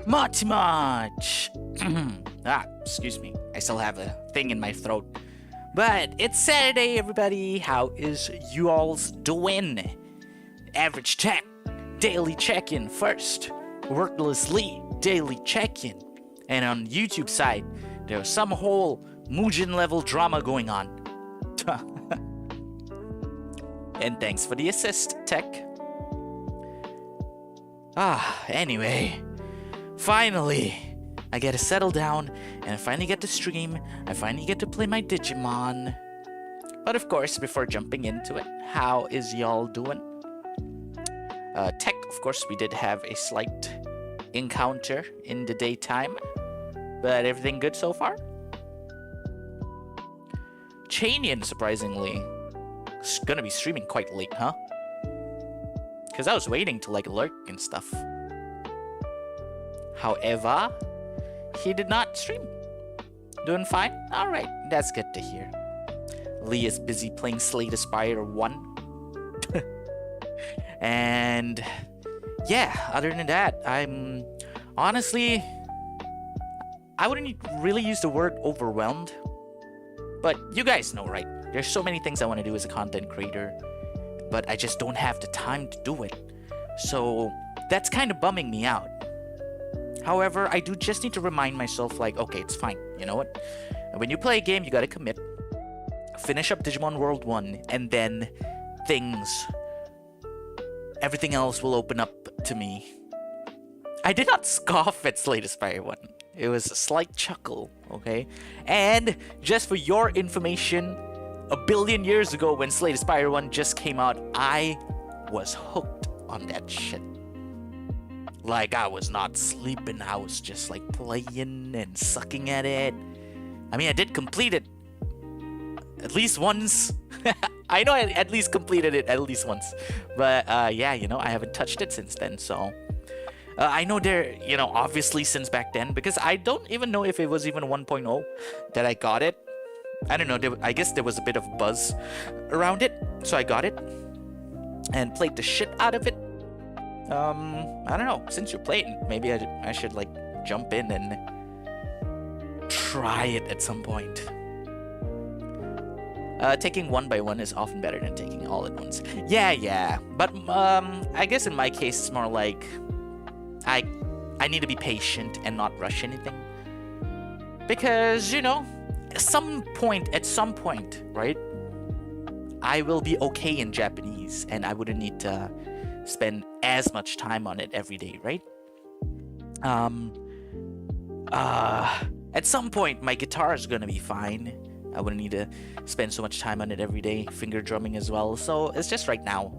Mochi! Excuse me. I still have a thing in my throat. But it's Saturday, everybody. How is you all's doing? Average check, daily check-in first. Worklessly, daily check-in. And on YouTube side, there's some whole Mugen level drama going on. And thanks for the assist, Tech. Anyway. Finally, I get to settle down, and I finally get to stream. I finally get to play my Digimon. But of course, before jumping into it, how is y'all doing? Tech, of course, we did have a slight encounter in the daytime. But everything good so far? Chanian, surprisingly, is gonna be streaming quite late, huh? Because I was waiting to like lurk and stuff. However, he did not stream. Doing fine? Alright, that's good to hear. Lee is busy playing Slay the Spire 1. And yeah, other than that, I'm honestly, I wouldn't really use the word overwhelmed. But you guys know, right? There's so many things I want to do as a content creator, but I just don't have the time to do it. So that's kind of bumming me out. However, I do just need to remind myself, like, okay, it's fine. You know what? When you play a game, you gotta commit. Finish up Digimon World 1, and then everything else will open up to me. I did not scoff at Slay the Spire 1. It was a slight chuckle, okay? And just for your information, a billion years ago when Slay the Spire 1 just came out, I was hooked on that shit. Like, I was not sleeping, I was just like playing and sucking at it. I mean, I did complete it at least once. I know I at least completed it at least once. But yeah, you know, I haven't touched it since then, so... I know there, you know, obviously since back then, because I don't even know if it was even 1.0 that I got it. I don't know, I guess there was a bit of buzz around it, so I got it. And played the shit out of it. I don't know, since you're playing, maybe I should like jump in and try it at some point. Taking one by one is often better than taking all at once. Yeah, but I guess in my case it's more like I need to be patient and not rush anything. Because, you know, at some point, right, I will be okay in Japanese and I wouldn't need to spend as much time on it every day, right? At some point, my guitar is gonna be fine. I wouldn't need to spend so much time on it every day, finger drumming as well. So it's just right now.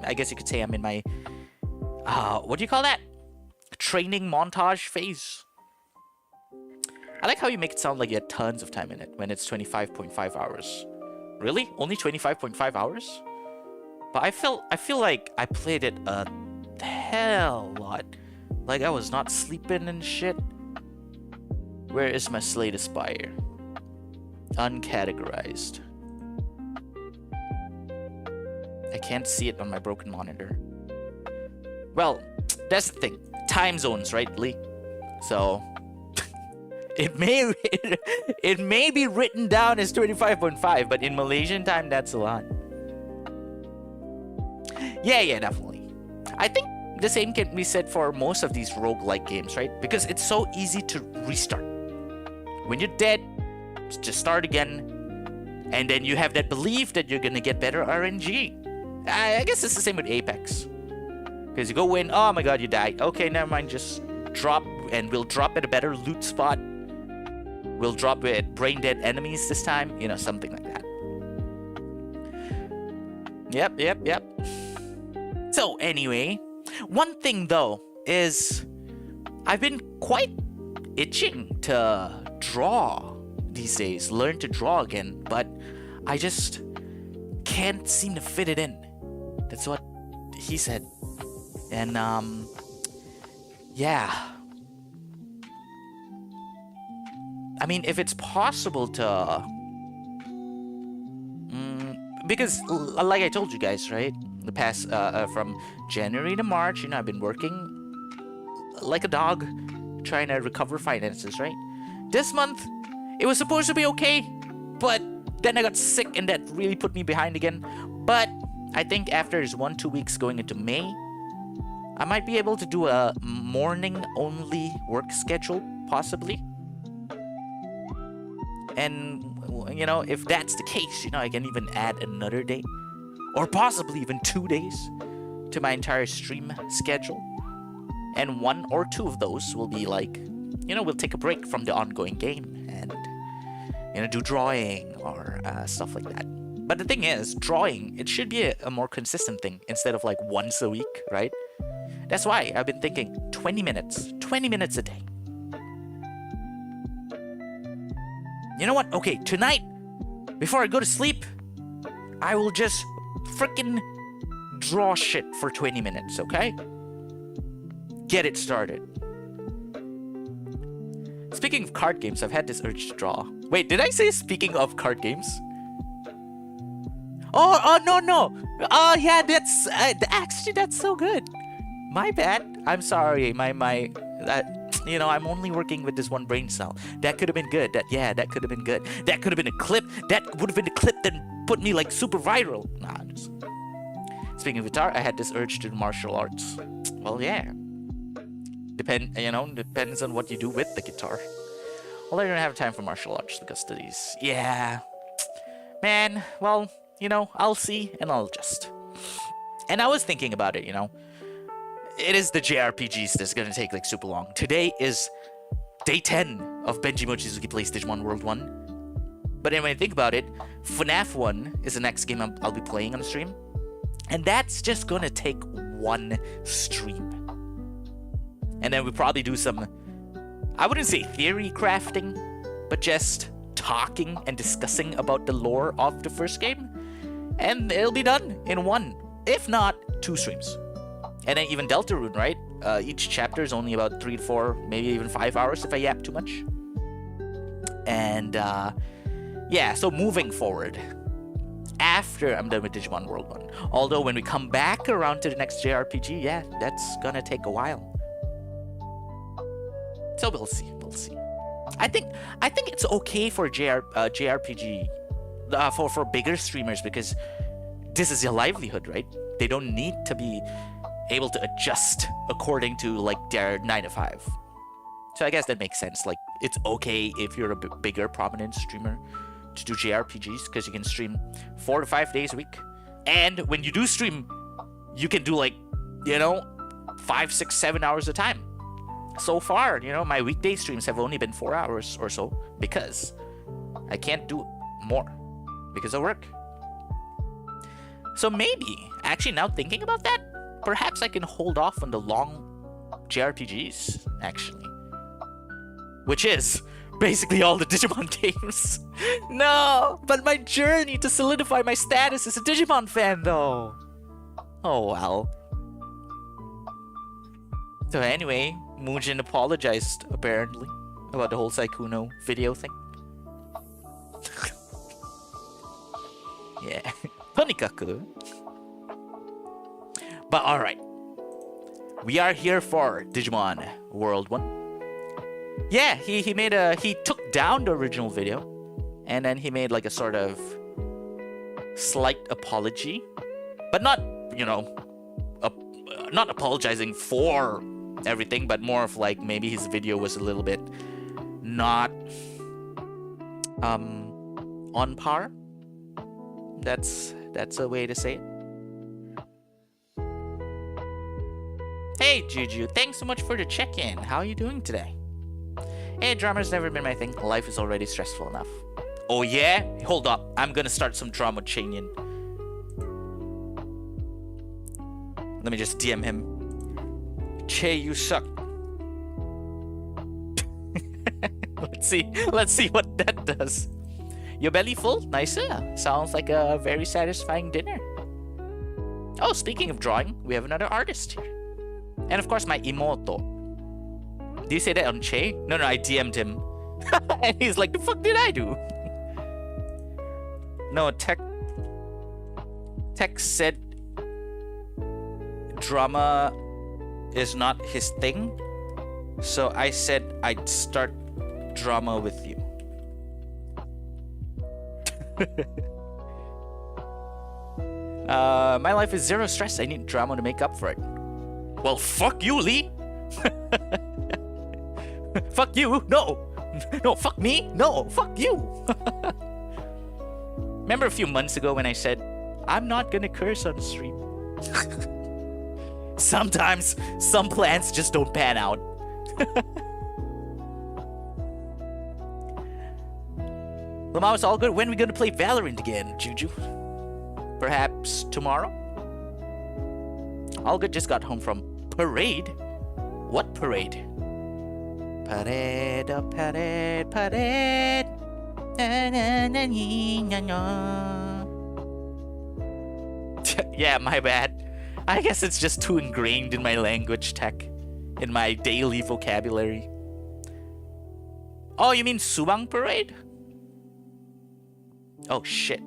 I guess you could say I'm in my, what do you call that? Training montage phase. I like how you make it sound like you had tons of time in it when it's 25.5 hours. Really? Only 25.5 hours? But I feel like I played it a hell lot. Like I was not sleeping and shit. Where is my Slay the Spire? Uncategorized. I can't see it on my broken monitor. Well, that's the thing. Time zones, right, Lee? So it may be written down as 25.5, but in Malaysian time, that's a lot. Yeah, definitely. I think the same can be said for most of these roguelike games, right? Because it's so easy to restart. When you're dead, just start again. And then you have that belief that you're gonna get better RNG. I guess it's the same with Apex. Because you go in, oh my god, you died. Okay, never mind, just drop, and we'll drop at a better loot spot. We'll drop at brain-dead enemies this time. You know, something like that. Yep. So anyway, one thing though is I've been quite itching to draw these days, learn to draw again, but I just can't seem to fit it in. That's what he said. And yeah. I mean, if it's possible to because like I told you guys, right? The past from January to March, you know, I've been working like a dog trying to recover finances, right? This month, it was supposed to be okay, but then I got sick and that really put me behind again. But I think after 1-2 weeks going into May, I might be able to do a morning-only work schedule, possibly. And, you know, if that's the case, you know, I can even add another day, or possibly even 2 days to my entire stream schedule. And 1 or 2 of those will be like, you know, we'll take a break from the ongoing game and, you know, do drawing or stuff like that. But the thing is, drawing, it should be a more consistent thing instead of like once a week, right? That's why I've been thinking 20 minutes a day. You know what? Okay, tonight, before I go to sleep, I will just freaking draw shit for 20 minutes, okay? Get it started. Speaking of card games, I've had this urge to draw. Wait, did I say speaking of card games? Oh, no. Oh, yeah, that's... actually, that's so good. My bad. I'm sorry. You know, I'm only working with this one brain cell. That could have been good. That could have been good. That could have been a clip. That would have been a clip that put me, like, super viral. Nah, just... Speaking of guitar, I had this urge to do martial arts. Well, yeah. Depends on what you do with the guitar. Well, I don't have time for martial arts because studies. Yeah. Man, well, you know, I'll see and I'll adjust. And I was thinking about it, you know. It is the JRPGs that's gonna take like super long. Today is day 10 of Benji Mochizuki plays Digimon World 1. But then when I think about it, FNAF 1 is the next game I'll be playing on the stream. And that's just gonna take one stream. And then we'll probably do some, I wouldn't say theory crafting, but just talking and discussing about the lore of the first game. And it'll be done in 1, if not 2 streams. And then even Deltarune, right? Each chapter is only about 3 to 4, maybe even 5 hours if I yap too much. And yeah, so moving forward, after I'm done with Digimon World 1. Although when we come back around to the next JRPG, yeah, that's gonna take a while. So we'll see. I think it's okay for JRPG for bigger streamers because this is your livelihood, right? They don't need to be able to adjust according to like their 9 to 5. So I guess that makes sense. Like it's okay if you're a bigger prominent streamer to do JRPGs because you can stream 4 to 5 days a week. And when you do stream, you can do like, you know, 5, 6, 7 hours a time. So far, you know, my weekday streams have only been 4 hours or so because I can't do more because of work. So maybe, actually now thinking about that, perhaps I can hold off on the long JRPGs, actually. Which is basically all the Digimon games. No, but my journey to solidify my status as a Digimon fan though. Oh well. So anyway, Mugen apologized, apparently, about the whole Saikuno video thing. Yeah. Tonikaku. But alright. We are here for Digimon World 1. Yeah, he took down the original video. And then he made like a sort of slight apology. But not, you know, not apologizing for everything, but more of like maybe his video was a little bit not on par. That's a way to say it. Hey Juju, thanks so much for the check-in. How are you doing today? Hey, drama's never been my thing. Life is already stressful enough. Oh yeah? Hold up. I'm gonna start some drama chaining. Let me just DM him. Che, you suck. Let's see what that does. Your belly full? Nice. Sounds like a very satisfying dinner. Oh, speaking of drawing, we have another artist here. And of course, my Imoto. Do you say that on Che? No, I DM'd him. And he's like, the fuck did I do? No, Tech said drama is not his thing. So I said I'd start drama with you. My life is zero stress. I need drama to make up for it. Well, fuck you, Lee. Fuck you. No. No, fuck me. No, fuck you. Remember a few months ago when I said, I'm not gonna curse on stream? Sometimes some plans just don't pan out. Lamau, it's all good. When are we gonna play Valorant again, Juju? Perhaps tomorrow? All good, just got home from parade. What parade? Parade, oh parade, parade. Yeah, my bad. I guess it's just too ingrained in my language tech, in my daily vocabulary. Oh, you mean Subang Parade? Oh shit.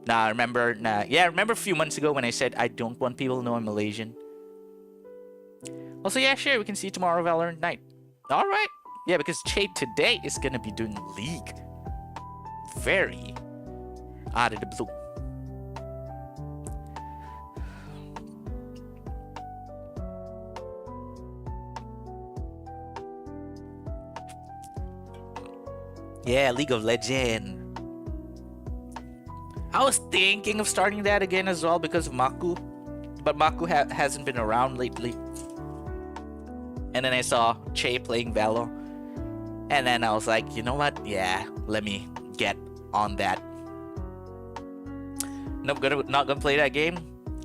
Remember a few months ago when I said I don't want people to know I'm Malaysian? Also, yeah, sure, we can see you tomorrow, Valorant night. Alright. Yeah, because Che today is gonna be doing League. Very out of the blue. Yeah, League of Legends. I was thinking of starting that again as well because of Maku. But Maku hasn't been around lately. And then I saw Che playing Valo. And then I was like, you know what? Yeah, let me get on that. Not gonna play that game.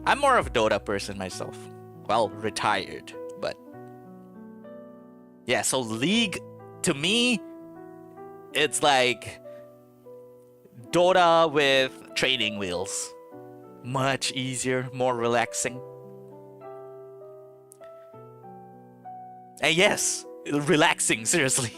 I'm more of a Dota person myself. Well, retired, but... Yeah, so League, to me, it's like Dota with training wheels. Much easier, more relaxing. And yes, relaxing, seriously.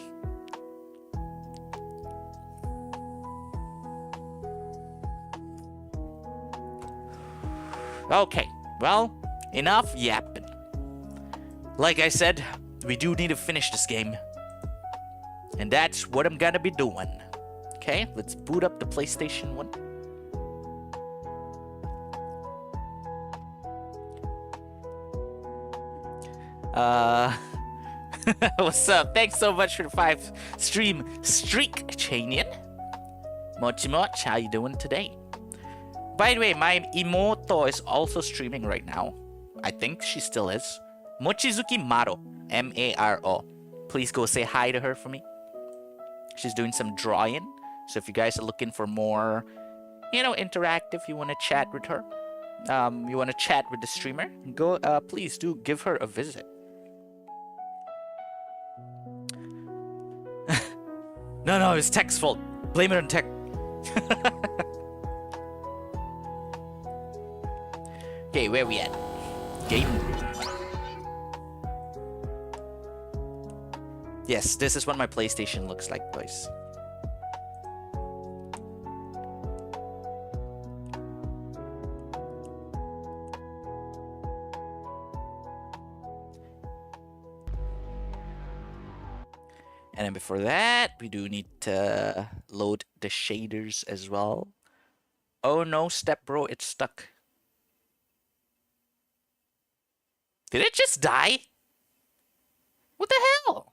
Okay, well, enough yapping. Like I said, we do need to finish this game. And that's what I'm gonna be doing. Okay, let's boot up the PlayStation 1. What's up? Thanks so much for the 5 stream streak, Chanian. Mochi Moch, how you doing today? By the way, my Imoto is also streaming right now. I think she still is. Mochizuki Maro, M-A-R-O. Please go say hi to her for me. She's doing some drawing. So if you guys are looking for more, you know, interactive, you want to chat with her, you want to chat with the streamer, go, please do give her a visit. No, it's Tech's fault. Blame it on Tech. Okay, where we at? Game. Yes, this is what my PlayStation looks like, boys. And then before that, we do need to load the shaders as well. Oh no, Step Bro, it's stuck. Did it just die? What the hell?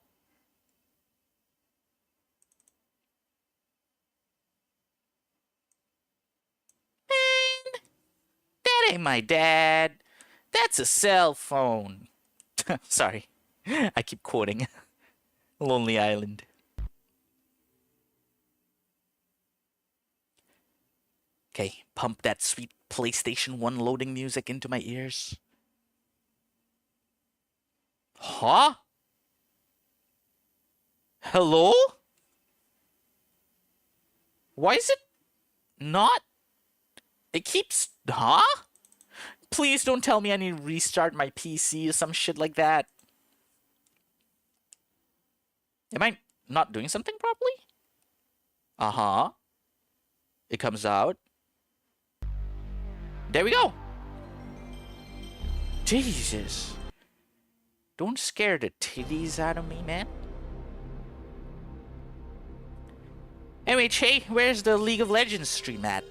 Man, that ain't my dad. That's a cell phone. Sorry, I keep quoting. Lonely Island. Okay, pump that sweet PlayStation 1 loading music into my ears. Huh? Hello? Why is it not? It keeps... Huh? Please don't tell me I need to restart my PC or some shit like that. Am I not doing something properly? Uh-huh. It comes out. There we go. Jesus. Don't scare the titties out of me, man. Anyway, Che, where's the League of Legends stream at?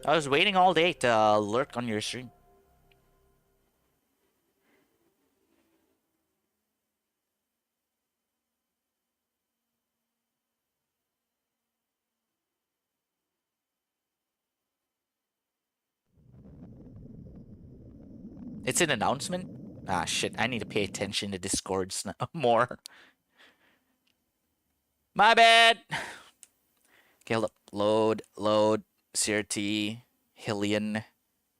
I was waiting all day to lurk on your stream. It's an announcement? Ah, shit. I need to pay attention to Discords more. My bad. Okay, hold up. Load. CRT. Hillian.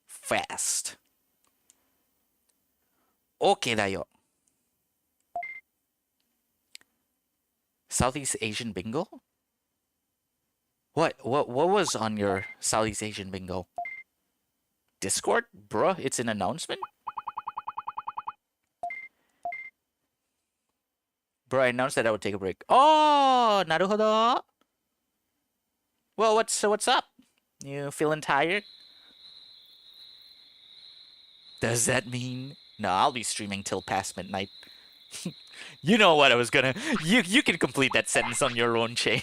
Fast. Okay, だよ. Southeast Asian bingo? What was on your Southeast Asian bingo? Discord? Bruh, it's an announcement? Bro, I announced that I would take a break. Oh, naruhodo. Well, what's up? You feeling tired? Does that mean? No, I'll be streaming till past midnight. You know what I was gonna. You can complete that sentence on your own, Che.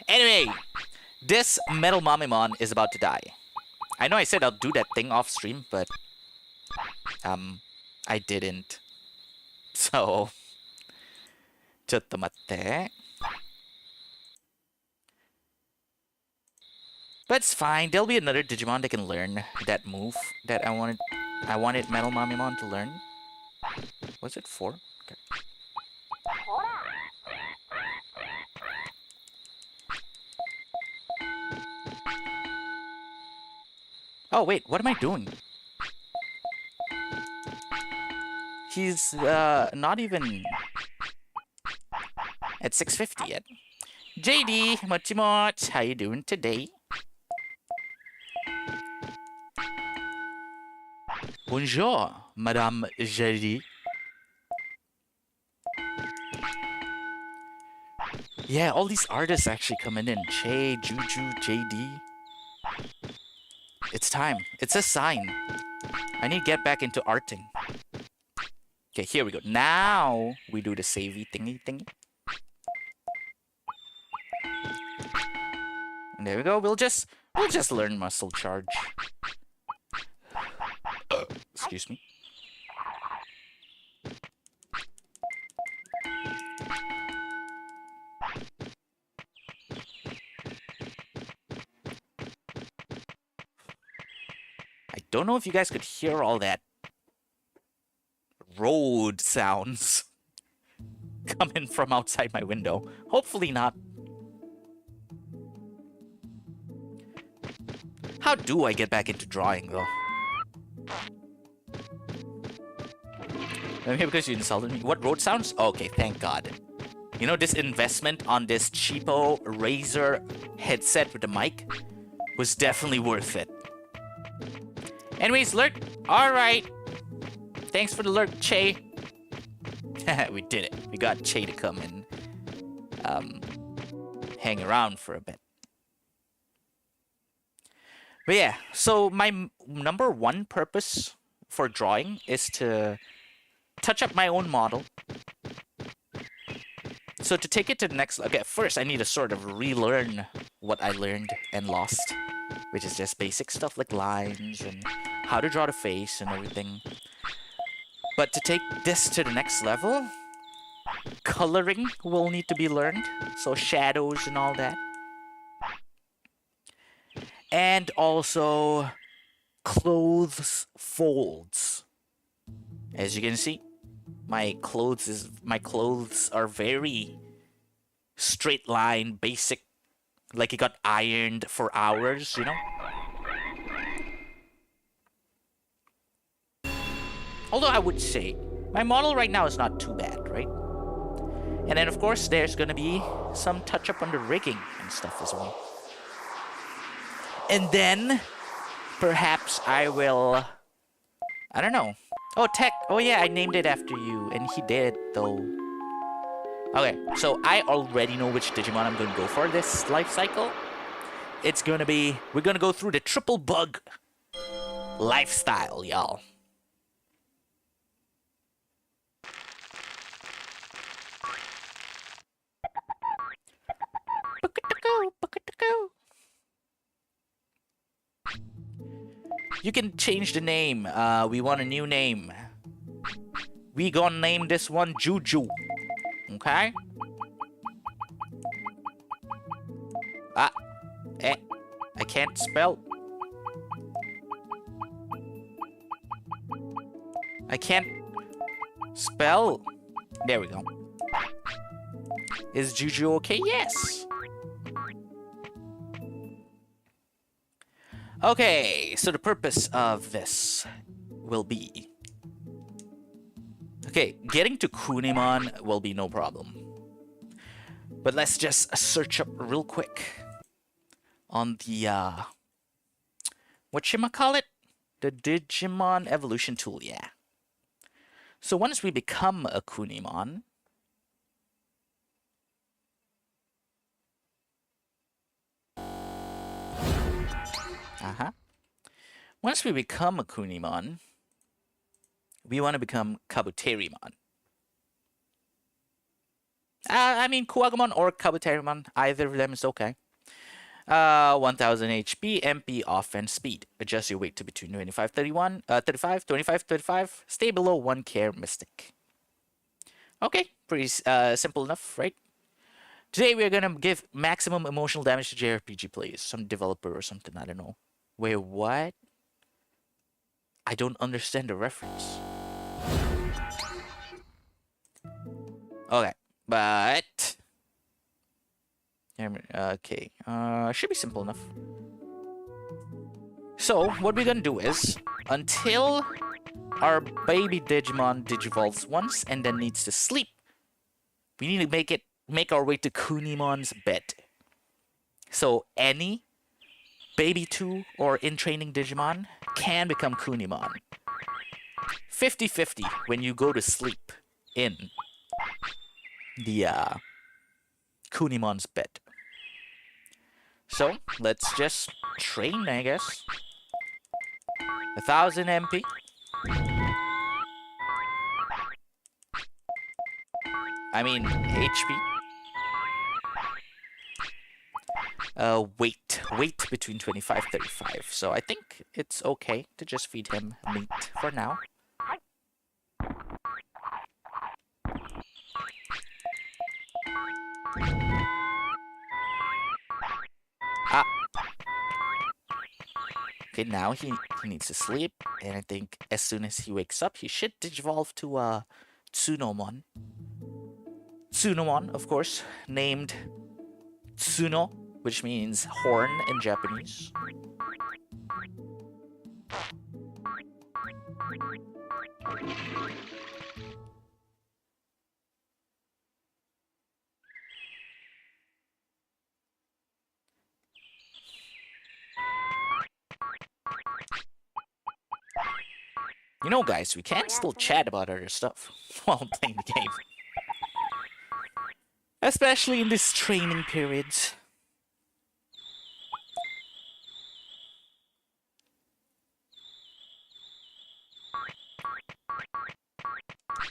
Anyway, this Metal Mamimon is about to die. I know I said I'll do that thing off stream, but I didn't. So. ちょっと待って. But it's fine. There'll be another Digimon that can learn that move that I wanted Metal Mamimon to learn. Was it 4? Okay. Oh wait, what am I doing? He's not even at 650 yet. JD, moch, how you doing today? Bonjour, Madame JD. Yeah, all these artists actually coming in. Che, Juju, JD. It's time. It's a sign. I need to get back into arting. Okay, here we go. Now we do the savey thingy. And there we go. We'll just learn muscle charge. Excuse me. I don't know if you guys could hear all that road sounds coming from outside my window. Hopefully not. How do I get back into drawing, though? Maybe because you insulted me. What road sounds? Okay, thank God. You know, this investment on this cheapo Razer headset with the mic was definitely worth it. Anyways, lurk. Alright. Thanks for the lurk, Che. We did it. We got Che to come and hang around for a bit. But yeah, so my number one purpose for drawing is to touch up my own model. So to take it to the next... Okay, first I need to sort of relearn what I learned and lost, which is just basic stuff like lines and how to draw the face and everything. But to take this to the next level, coloring will need to be learned. So shadows and all that. And also clothes folds. As you can see, my clothes are very straight line, basic, like it got ironed for hours, you know? Although I would say my model right now is not too bad, right? And then of course there's gonna be some touch up on the rigging and stuff as well. And then perhaps I will, I don't know. Oh, Tech. Oh yeah, I named it after you, and he did though. Okay, so I already know which Digimon I'm gonna go for this life cycle. It's gonna be, we're gonna go through the triple bug lifestyle, y'all. You can change the name. We want a new name. We gonna name this one Juju. Okay? I can't spell. I can't spell. There we go. Is Juju okay? Yes. Okay, so the purpose of this will be... Okay, getting to Kunimon will be no problem. But let's just search up real quick on the, whatchamacallit? The Digimon evolution tool, yeah. So once we become a Kunimon, once we become a Kunimon, we want to become Kabuterimon. I mean, Kuwagamon or Kabuterimon, either of them is okay. 1000 HP, MP, offense, speed. Adjust your weight to between 25, 35. Stay below 1 care mystic. Okay, pretty simple enough, right? Today we're gonna give maximum emotional damage to JRPG players. Some developer or something, I don't know. Wait, what? I don't understand the reference. Okay, but... Okay, should be simple enough. So, what we're gonna do is, until our baby Digimon digivolves once and then needs to sleep, we need to make our way to Kunimon's bed. So, any baby 2 or in-training Digimon can become Kunimon. 50-50 when you go to sleep in the Kunimon's bed. So, let's just train, I guess. 1000 MP. I mean, HP. Weight between 25-35. So I think it's okay to just feed him meat for now. Okay, now he needs to sleep, and I think as soon as he wakes up, he should digivolve to Tsunomon. Tsunomon, of course, named Tsuno, which means horn in Japanese. You know, guys, we can still chat about other stuff while playing the game. Especially in these training periods.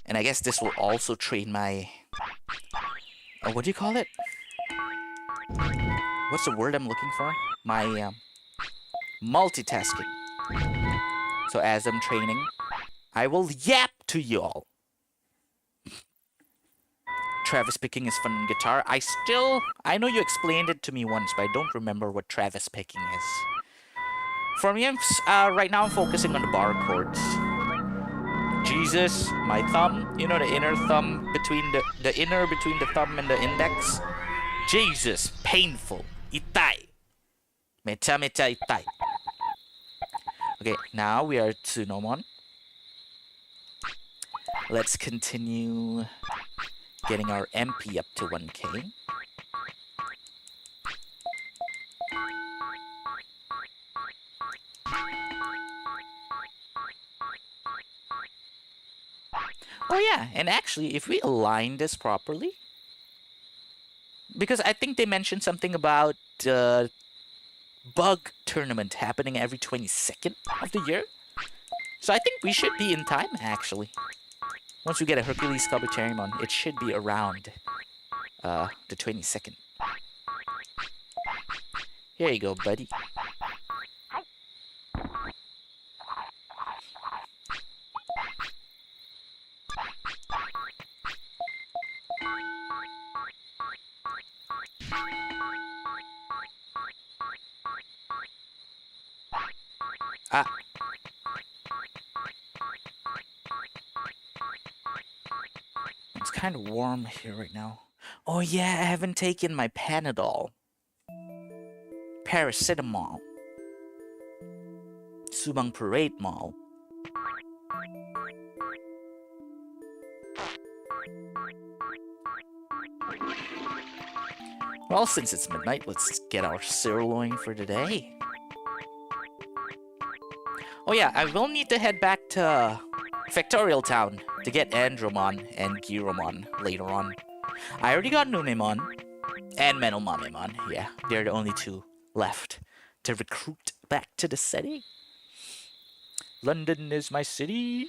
And I guess this will also train my... what do you call it? What's the word I'm looking for? My multitasking. So as I'm training, I will yap to y'all. Travis picking is fun on guitar. I know you explained it to me once, but I don't remember what Travis picking is. For me, right now I'm focusing on the bar chords. Jesus, my thumb, you know, the inner thumb between the inner between the thumb and the index. Jesus, painful. Itai. Mecha mecha itai. Okay, now we are at Tsunomon. Let's continue getting our MP up to 1k. Oh yeah, and actually, if we align this properly, because I think they mentioned something about bug tournament happening every 22nd of the year. So I think we should be in time, actually. Once we get a Hercules Kabuterimon, it should be around the 22nd. Here you go, buddy. Ah. It's kind of warm here right now. Oh yeah, I haven't taken my Panadol. Paracetamol. Subang Parade Mall. Well, since it's midnight, let's get our sirloin for today. Oh yeah, I will need to head back to Factorial Town to get Andromon and Giromon later on. I already got Numemon and Menomamemon. Yeah, they're the only two left to recruit back to the city. London is my city.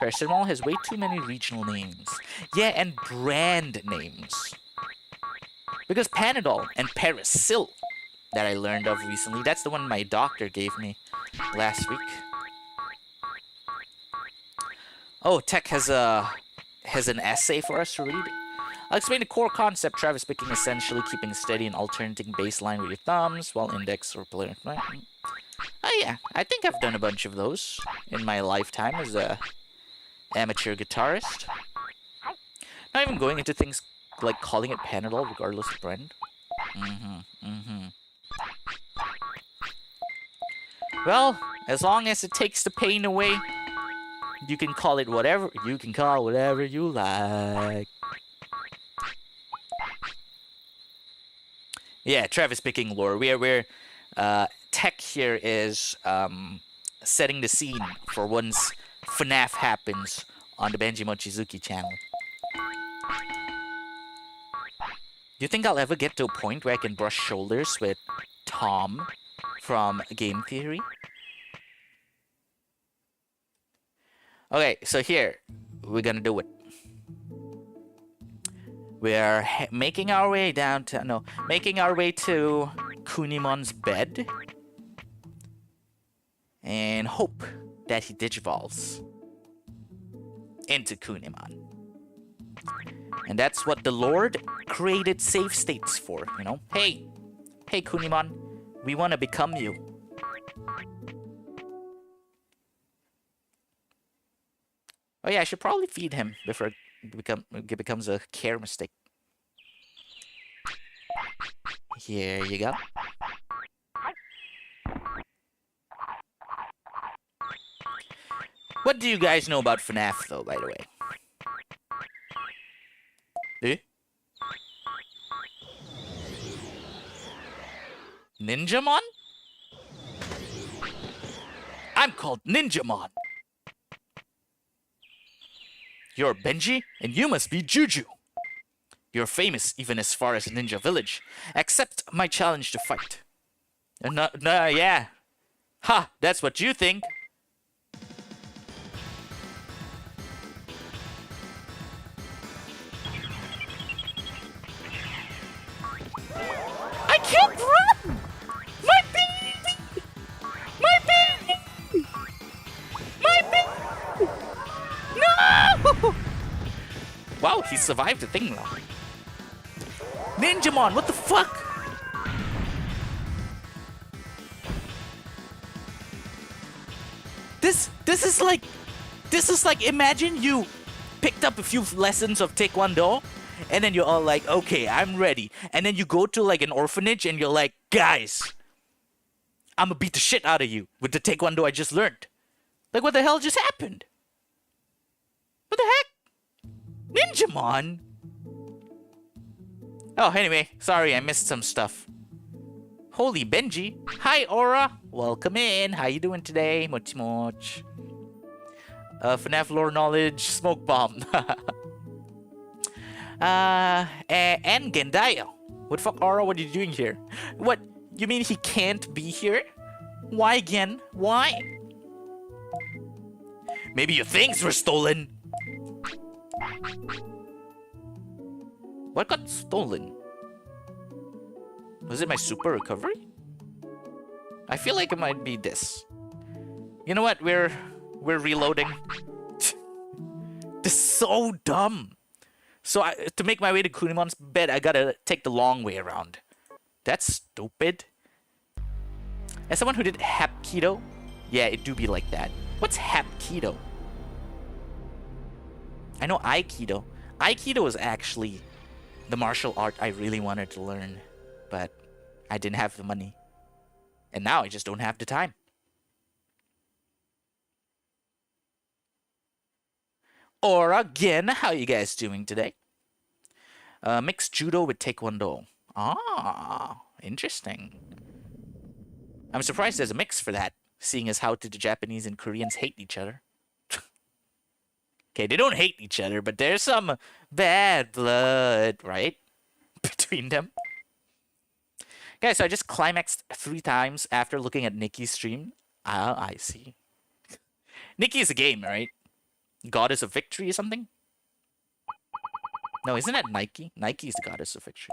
Paracetamol has way too many regional names. Yeah, and brand names. Because Panadol and Parasil that I learned of recently, that's the one my doctor gave me last week. Oh, Tech has an essay for us to read. I'll explain the core concept. Travis picking, essentially keeping steady and alternating baseline with your thumbs while index or player. Oh yeah, I think I've done a bunch of those in my lifetime as a amateur guitarist. Not even going into things like calling it Panadol regardless of brand. Well, as long as it takes the pain away, you can call it whatever. You can call whatever you like. Yeah, Travis picking lore. We're Tech here is setting the scene for once FNAF happens on the Benji Mochizuki channel. Do you think I'll ever get to a point where I can brush shoulders with Tom from Game Theory? Okay, so here, we're gonna do it. We're making our way down to, making our way to Kunimon's bed. And hope that he digivolves into Kunimon. And that's what the Lord created save states for, you know? Hey Kunimon, we want to become you. Oh yeah, I should probably feed him before it becomes a care mistake. Here you go. What do you guys know about FNAF, though, by the way? Eh? Ninjamon? I'm called Ninjamon. You're Benji, and you must be Juju. You're famous even as far as Ninja Village. Accept my challenge to fight. Yeah. Ha, that's what you think. I can't run! My baby! My baby! My baby! No! Wow, he survived the thing now. Ninjamon, what the fuck? This is like imagine you picked up a few lessons of Taekwondo and then you're all like, okay, I'm ready. And then you go to like an orphanage and you're like, guys, I'm gonna beat the shit out of you with the Taekwondo I just learned. Like, what the hell just happened? What the heck? Ninjamon? Oh, anyway, sorry, I missed some stuff. Holy Benji. Hi, Aura. Welcome in. How you doing today? Mochi moch. FNAF lore knowledge. Smoke bomb. And Gendaya. What the fuck, Aura? What are you doing here? What? You mean he can't be here? Why, Gen? Why? Maybe your things were stolen. What got stolen? Was it my super recovery? I feel like it might be this. You know what? We're reloading. This is so dumb. So to make my way to Kunimon's bed, I gotta take the long way around. That's stupid. As someone who did Hapkido, yeah, it do be like that. What's Hapkido? I know Aikido. Aikido is actually the martial art I really wanted to learn, but I didn't have the money. And now I just don't have the time. Or again, how you guys doing today? Mixed judo with taekwondo. Ah, interesting. I'm surprised there's a mix for that, seeing as how the Japanese and Koreans hate each other. Okay, they don't hate each other, but there's some bad blood, right? Between them. Guys, so I just climaxed 3 times after looking at Nikki's stream. Ah, I see. Nikki is a game, right? Goddess of Victory or something? No, isn't that Nike? Nike is the Goddess of Victory.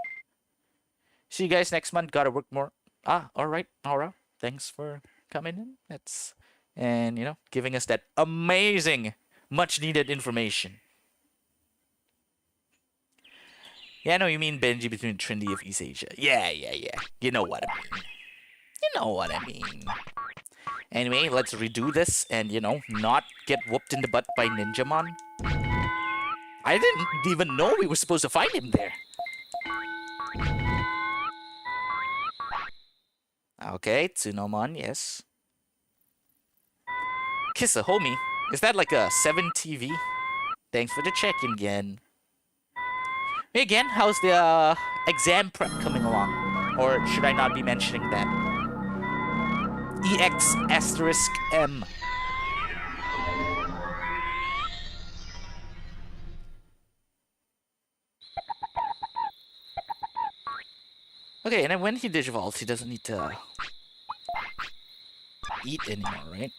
See you guys next month. Gotta work more. Ah, alright, alright. Thanks for coming in. That's, and, you know, giving us that amazing, much needed information. Yeah, I know you mean Benji between Trinity of East Asia. Yeah. You know what I mean. You know what I mean. Anyway, let's redo this and, you know, not get whooped in the butt by Ninjamon. I didn't even know we were supposed to find him there. Okay, Tsunomon, yes. Kiss a homie. Is that like a 7 TV? Thanks for the check-in again. Hey again, how's the exam prep coming along? Or should I not be mentioning that? EX asterisk M. Okay, and then when he digivolves, he doesn't need to eat anymore, right?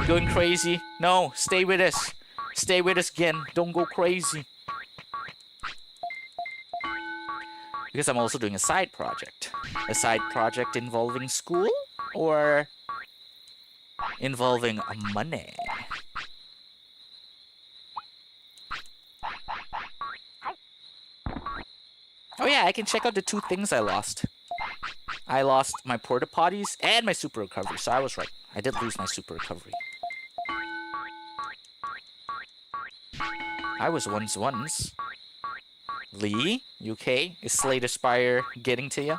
You going crazy? No, stay with us. Stay with us again. Don't go crazy. Because I'm also doing a side project. A side project involving school or involving money. Oh yeah, I can check out the 2 things I lost. I lost my porta potties and my super recovery, so I was right. I did lose my super recovery. I was once. Lee, you okay? Is Slate Aspire getting to you?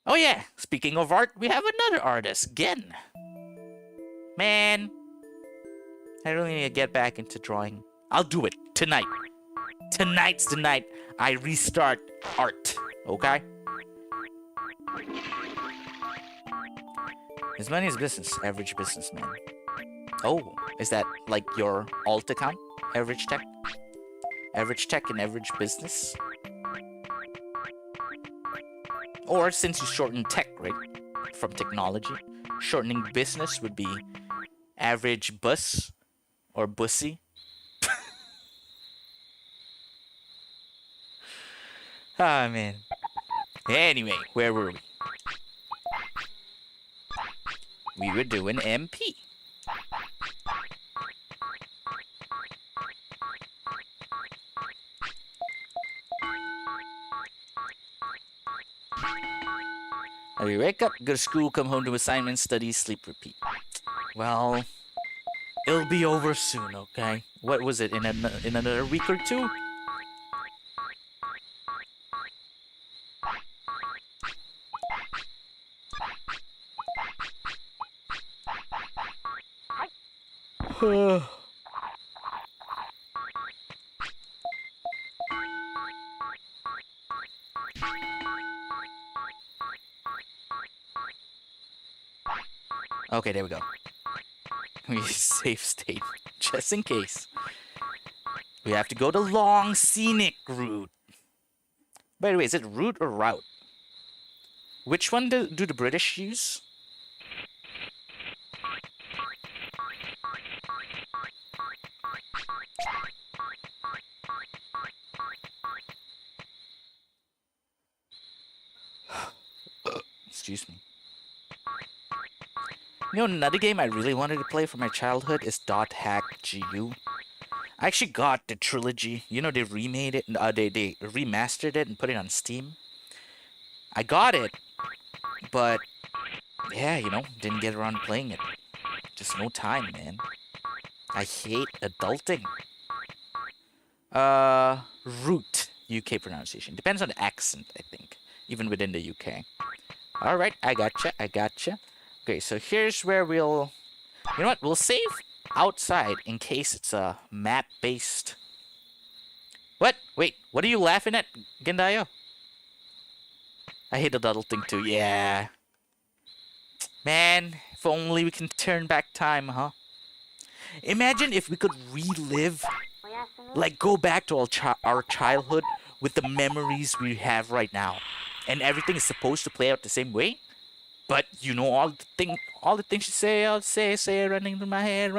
Oh yeah, speaking of art, we have another artist, again. Man, I really need to get back into drawing. I'll do it tonight. Tonight's the night I restart art, okay? His money is business, average businessman. Oh, is that like your alt account? Average tech? Average tech and average business? Or since you shorten tech, right? From technology, shortening business would be average bus or bussy. Ah, man. Anyway, where were we? We were doing MP. We wake up, go to school, come home to assignments, study, sleep, repeat. Well, it'll be over soon, okay? What was it, in another week or 2? Okay, there we go. We save state, just in case. We have to go the long scenic route. By the way, is it route or route? Which one do the British use? Excuse me. You know, another game I really wanted to play from my childhood is Dot Hack GU. I actually got the trilogy. You know, they remade it, they remastered it and put it on Steam. I got it, but yeah, you know, didn't get around to playing it. Just no time, man. I hate adulting. Root, UK pronunciation. Depends on the accent, I think, even within the UK. Alright, I gotcha. Okay, so here's where we'll... You know what? We'll save outside in case it's a map-based... What? Wait, what are you laughing at, Gendayo? I hate adulting too, yeah. Man, if only we can turn back time, huh? Imagine if we could relive, like go back to our childhood with the memories we have right now. And everything is supposed to play out the same way. But you know all the things you say, I'll say, running through my head.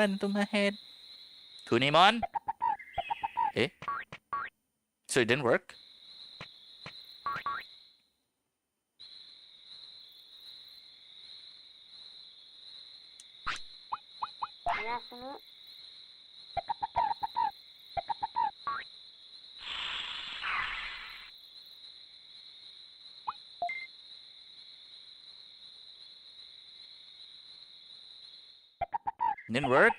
Kunimon? Eh? So it didn't work? Didn't work?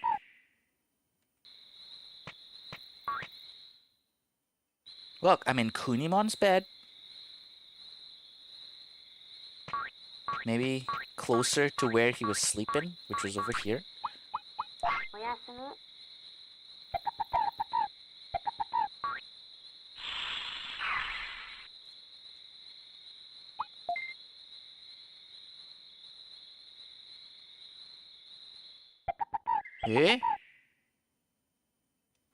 Look, I'm in Kunimon's bed. Maybe closer to where he was sleeping, which was over here. Eh?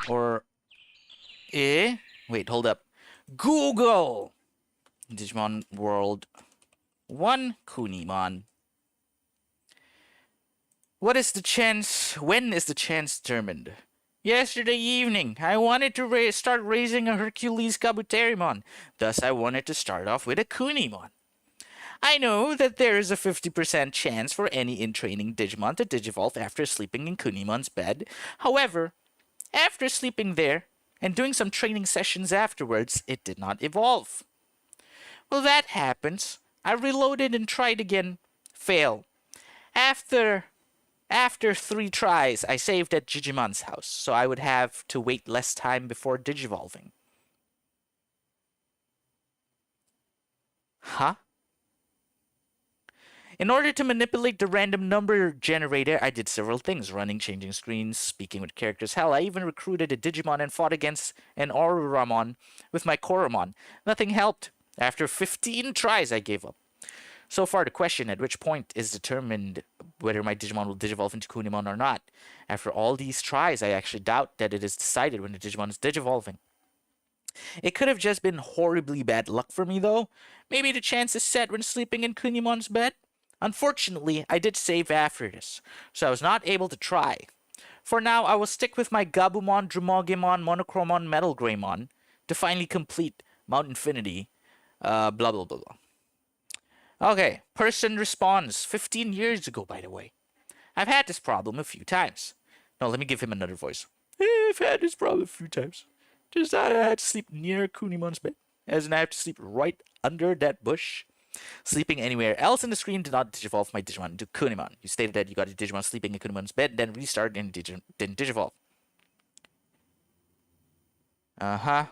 Or... Eh? Wait, hold up. Google! Digimon World 1 Kunimon. What is the chance? When is the chance determined? Yesterday evening, I wanted to start raising a Hercules Kabuterimon. Thus, I wanted to start off with a Kunimon. I know that there is a 50% chance for any in-training Digimon to digivolve after sleeping in Kunimon's bed. However, after sleeping there and doing some training sessions afterwards, it did not evolve. Well, that happens. I reloaded and tried again. Fail. After 3 tries, I saved at Digimon's house, so I would have to wait less time before digivolving. Huh? In order to manipulate the random number generator, I did several things. Running, changing screens, speaking with characters. Hell, I even recruited a Digimon and fought against an Oruramon with my Koromon. Nothing helped. After 15 tries, I gave up. So far, the question at which point is determined whether my Digimon will digivolve into Kunimon or not. After all these tries, I actually doubt that it is decided when the Digimon is digivolving. It could have just been horribly bad luck for me, though. Maybe the chance is set when sleeping in Kunimon's bed. Unfortunately, I did save after this, so I was not able to try. For now, I will stick with my Gabumon, Drumogimon, Monochromon, Metal Greymon to finally complete Mount Infinity. Blah, blah, blah, blah. Okay, person responds. 15 years ago, by the way. I've had this problem a few times. No, let me give him another voice. I've had this problem a few times. Just that I had to sleep near Kunimon's bed, as in I have to sleep right under that bush. Sleeping anywhere else in the screen did not digivolve my Digimon into Kunimon. You stated that you got a Digimon sleeping in Kunimon's bed, then restarted and didn't digivolve. Uh-huh.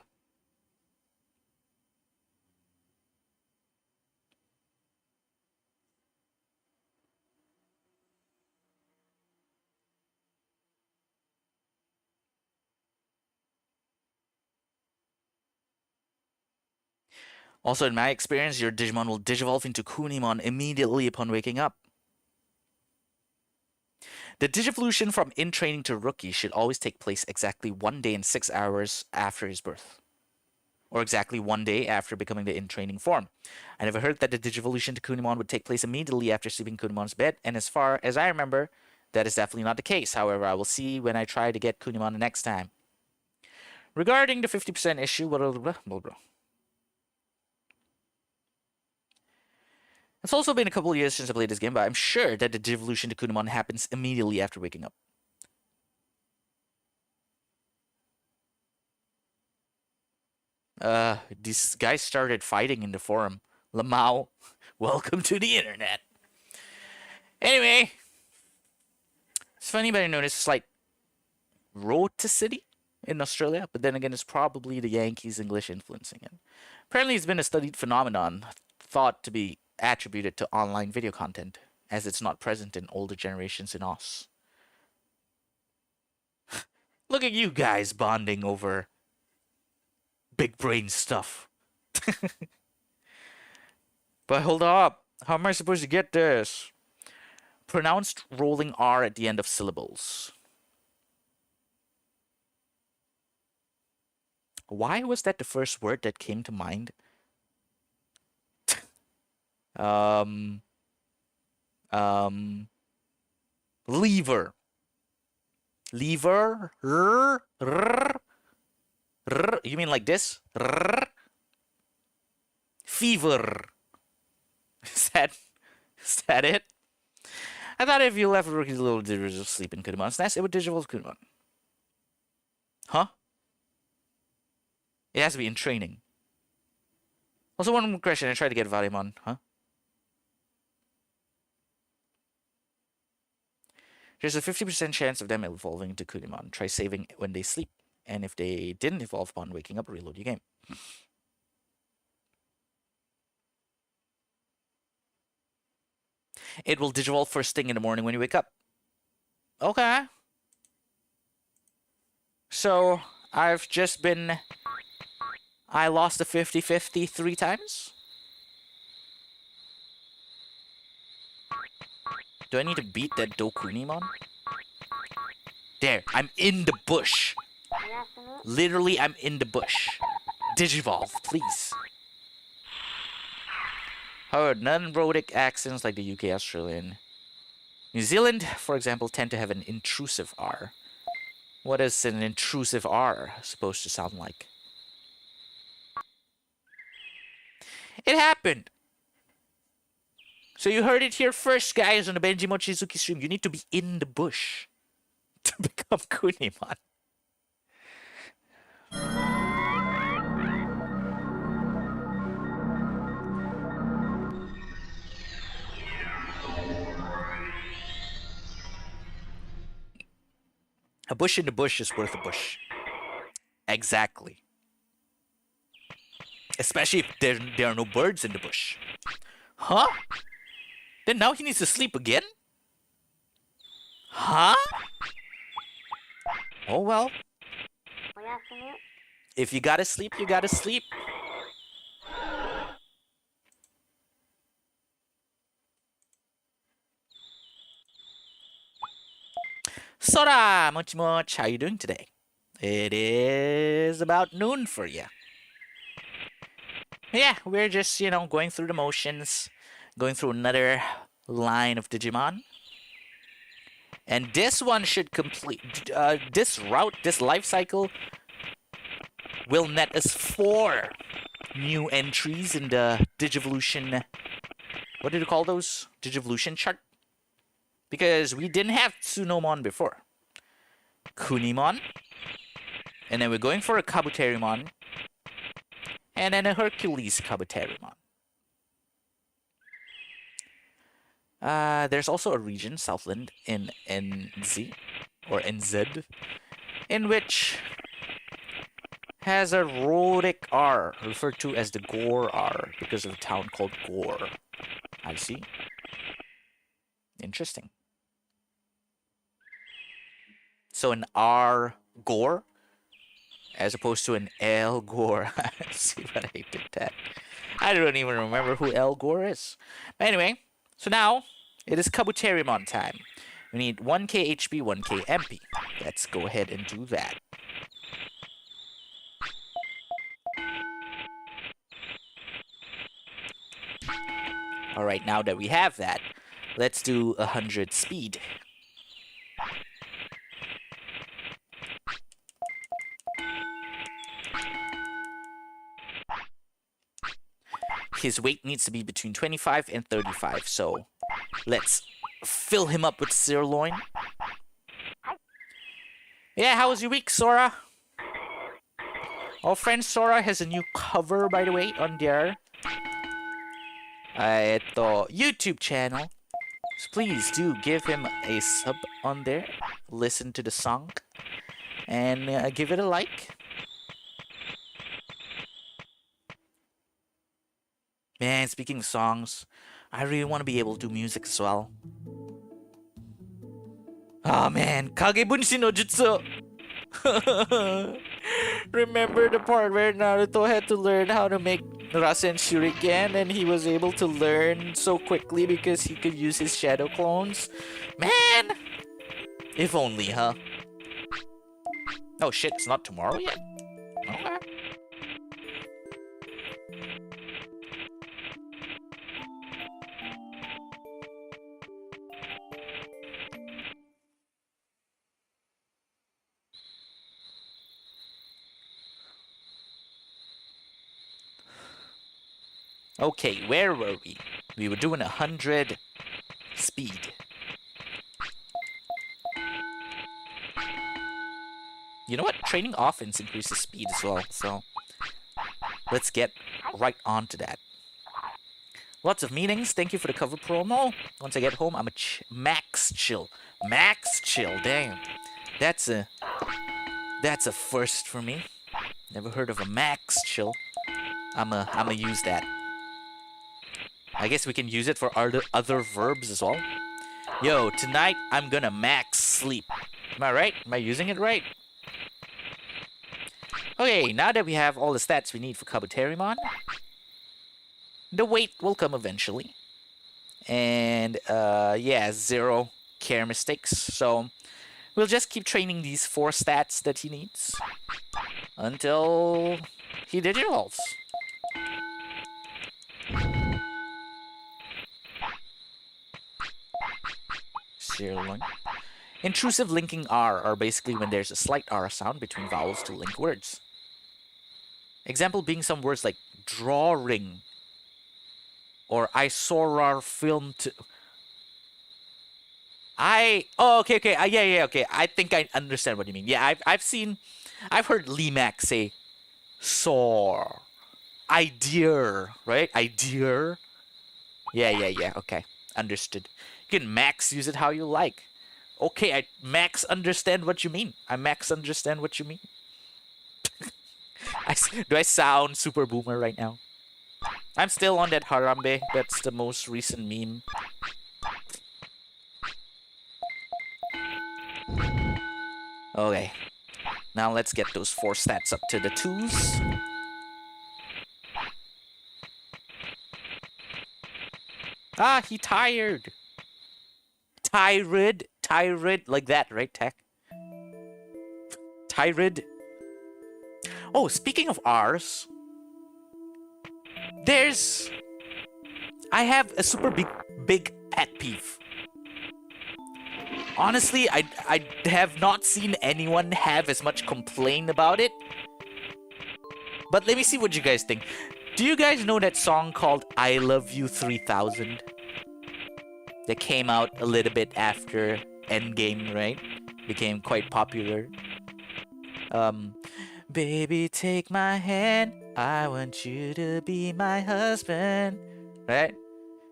Also, in my experience, your Digimon will digivolve into Kunimon immediately upon waking up. The digivolution from in-training to rookie should always take place exactly 1 day and 6 hours after his birth. Or exactly 1 day after becoming the in-training form. I never heard that the digivolution to Kunimon would take place immediately after sleeping Kunimon's bed, and as far as I remember, that is definitely not the case. However, I will see when I try to get Kunimon the next time. Regarding the 50% issue, blah, blah, blah, blah. It's also been a couple of years since I played this game, but I'm sure that the devolution to Kunimon happens immediately after waking up. these guys started fighting in the forum. Lamau, welcome to the internet. Anyway, it's funny, but I noticed a slight roticity in Australia, but then again, it's probably the Yankees' English influencing it. Apparently, it's been a studied phenomenon thought to be attributed to online video content, as it's not present in older generations in Oz. Look at you guys bonding over big brain stuff. But hold up. How am I supposed to get this? Pronounced rolling R at the end of syllables. Why was that the first word that came to mind? Lever. Lever. You mean like this? Fever. Is that it? I thought if you left Rookie's little digitals asleep in Kunemon's nest, it would digivolve Kunemon. Huh? It has to be in training. Also, one more question. I tried to get Valimon. Huh? There's a 50% chance of them evolving into Kunemon. Try saving when they sleep. And if they didn't evolve upon waking up, reload your game. It will digivolve first thing in the morning when you wake up. Okay. So, I've just been... I lost the 50-50 3 times? Do I need to beat that Dokunimon? There, I'm in the bush. Literally, I'm in the bush. Digivolve, please. However, non-rhotic accents like the UK, Australian, New Zealand, for example, tend to have an intrusive R. What is an intrusive R supposed to sound like? It happened! So you heard it here first, guys, on the Benji Mochizuki stream. You need to be in the bush to become Kunemon. A bush in the bush is worth a bush. Exactly. Especially if there are no birds in the bush. Huh? Then now he needs to sleep again? Huh? Oh well. If you gotta sleep, you gotta sleep. Sora, Mochi Moch, how you doing today? It is about noon for you. Yeah, we're just, you know, going through the motions, going through another line of Digimon. And this one should complete, this route, this life cycle will net us 4 new entries in the Digivolution, what did you call those? Digivolution chart? Because we didn't have Tsunomon before. Kunimon. And then we're going for a Kabuterimon. And then a Hercules Kabuterimon. There's also a region, Southland, in NZ, or NZ, in which has a rhotic R, referred to as the Gore R, because of a town called Gore. I see. Interesting. So an R Gore, as opposed to an L Gore. See what I did that? I don't even remember who L Gore is. But anyway, so now it is Kabuterimon time. We need 1k HP, 1k MP. Let's go ahead and do that. Alright, now that we have that, let's do 100 speed. His weight needs to be between 25 and 35, so let's fill him up with sirloin. Yeah, how was your week, Sora? Our friend Sora has a new cover, by the way, on their YouTube channel. So please do give him a sub on there. Listen to the song. And give it a like. Man, speaking of songs, I really want to be able to do music as well. Oh man, Kage Bunshi no Jutsu! Remember the part where Naruto had to learn how to make Rasen Shuriken and he was able to learn so quickly because he could use his shadow clones? Man! If only, huh? Oh shit, it's not tomorrow yet? Okay. Okay, where were we? We were doing 100 speed. You know what? Training offense increases speed as well, so let's get right on to that. Lots of meetings. Thank you for the cover promo. Once I get home, I'm a max chill. Max chill, damn. That's a first for me. Never heard of a max chill. I'ma use that. I guess we can use it for other verbs as well. Yo, tonight I'm gonna max sleep. Am I right? Am I using it right? Okay, now that we have all the stats we need for Kabuterimon, the weight will come eventually. And, yeah, 0 care mistakes. So, we'll just keep training these 4 stats that he needs until he digivolves. Intrusive linking R are basically when there's a slight R sound between vowels to link words. Example being some words like drawing or I saw our film to. Okay. Yeah, okay. I think I understand what you mean. Yeah, I've heard Limac say saw, idea, right? Idea. Yeah. Okay, understood. You can max use it how you like. Okay, I max understand what you mean. I max understand what you mean. Do I sound super boomer right now? I'm still on that Harambe. That's the most recent meme. Okay. Now let's get those 4 stats up to the 2s. Ah, he tired. Tired, like that, right, Tech? Tired. Oh, speaking of R's, I have a super big pet peeve. Honestly, I have not seen anyone have as much complaint about it. But let me see what you guys think. Do you guys know that song called I Love You 3000? That came out a little bit after Endgame, right? Became quite popular. Baby, take my hand. I want you to be my husband. Right?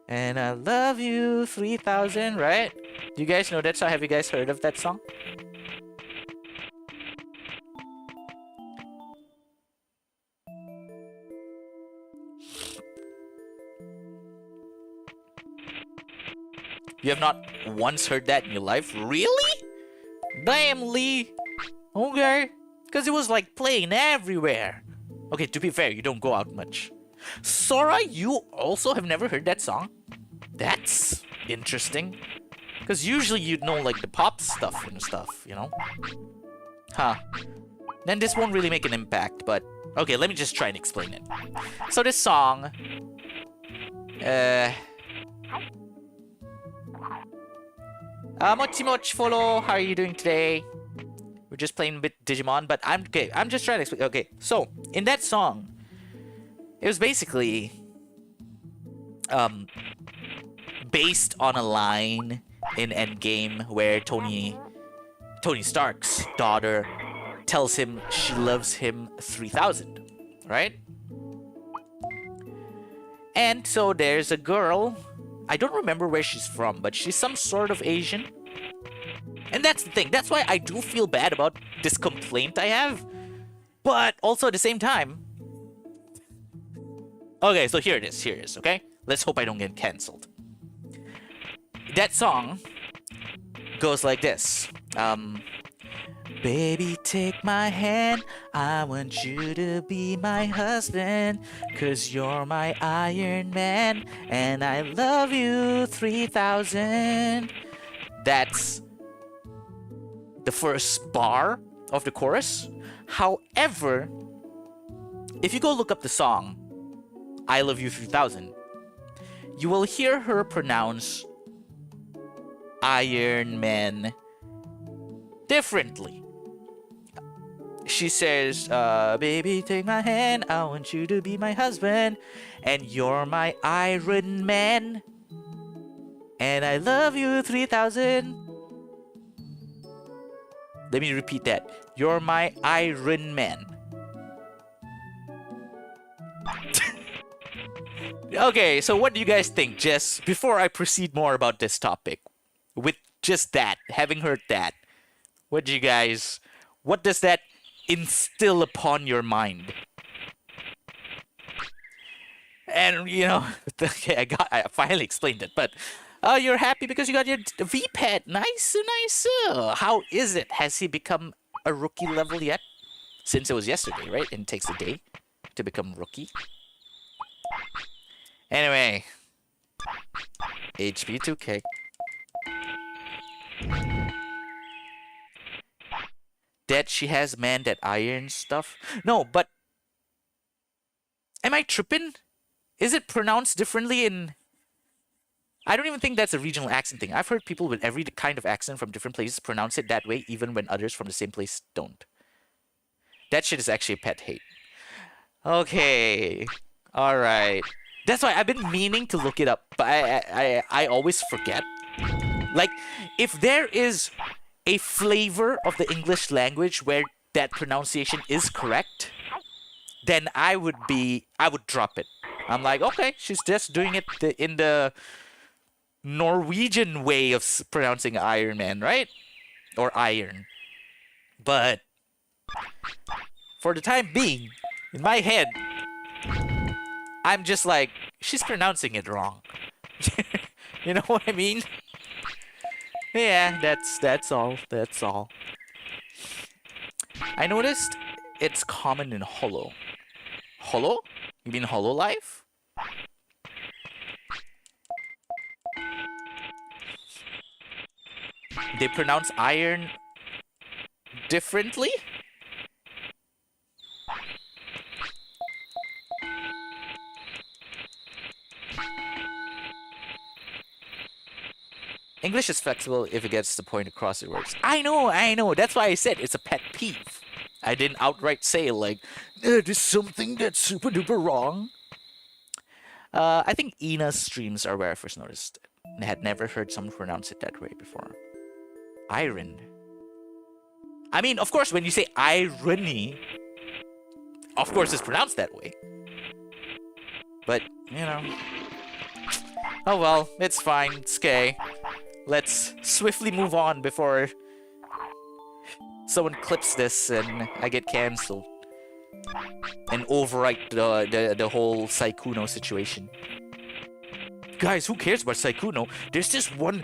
And I love you 3000, right? Do you guys know that song? Have you guys heard of that song? You have not once heard that in your life? Really? Damn, Lee. Okay. Because it was like playing everywhere. Okay, to be fair, you don't go out much. Sora, you also have never heard that song? That's interesting. Because usually you'd know like the pop stuff and stuff, you know? Huh. Then this won't really make an impact, but... Okay, let me just try and explain it. So this song... Mochi follow, how are you doing today? We're just playing a bit Digimon, but I'm just trying to explain. Okay, so in that song, it was basically based on a line in Endgame where Tony Stark's daughter tells him she loves him 3,000, right? And so there's a girl. I don't remember where she's from, but she's some sort of Asian. And that's the thing. That's why I do feel bad about this complaint I have. But also at the same time... Okay, so here it is, okay? Let's hope I don't get cancelled. That song goes like this. Baby, take my hand, I want you to be my husband, 'cause you're my Iron Man, and I love you 3,000. That's the first bar of the chorus. However, if you go look up the song, I love you 3,000, you will hear her pronounce Iron Man differently. She says, baby, take my hand, I want you to be my husband, and you're my Iron Man, and I love you 3,000. Let me repeat that. You're my Iron Man. Okay, so what do you guys think, Jess? Before I proceed more about this topic, with just that, having heard that, what does that instill upon your mind? And you know, okay, I finally explained it, but you're happy because you got your V-Pet. Nice. How is it? Has he become a rookie level yet? Since it was yesterday, right? And it takes a day to become rookie. Anyway, HP2K. That she has man that iron stuff. No, but am I tripping? Is it pronounced differently in... I don't even think that's a regional accent thing. I've heard people with every kind of accent from different places pronounce it that way, even when others from the same place don't. That shit is actually a pet hate. Okay. Alright. That's why I've been meaning to look it up, but I always forget. Like, if there is a flavor of the English language where that pronunciation is correct, then I would drop it. I'm like, okay, she's just doing it in the Norwegian way of pronouncing Iron Man, right? Or iron. But for the time being, in my head, I'm just like, she's pronouncing it wrong. You know what I mean? Yeah, that's all. I noticed it's common in Holo. Holo? You mean Hololive? They pronounce iron differently? English is flexible if it gets the point across, it works. I know. That's why I said it's a pet peeve. I didn't outright say, like, there's something that's super duper wrong. I think Ina's streams are where I first noticed it. I had never heard someone pronounce it that way before. Iron. I mean, of course, when you say irony, of course it's pronounced that way. But, you know. Oh well, it's fine. It's okay. Let's swiftly move on before someone clips this and I get cancelled. And overwrite the whole Saikuno situation. Guys, who cares about Saikuno? There's this one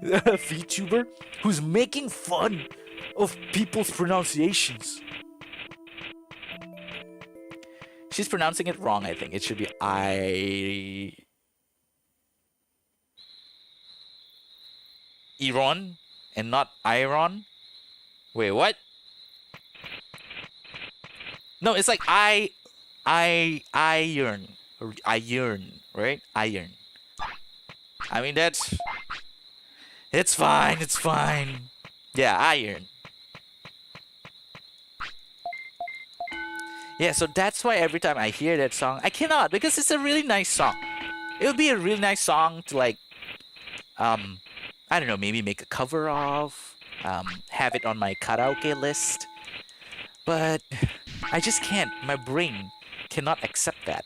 VTuber who's making fun of people's pronunciations. She's pronouncing it wrong, I think. It should be Iron and not Iron. Wait, what? No, it's like iron. Or iron, right? Iron. I mean, it's fine. Yeah, iron. Yeah, so that's why every time I hear that song, I cannot, because it's a really nice song. It would be a really nice song to, like, I don't know, maybe make a cover of. have it on my karaoke list. But I just can't. My brain cannot accept that.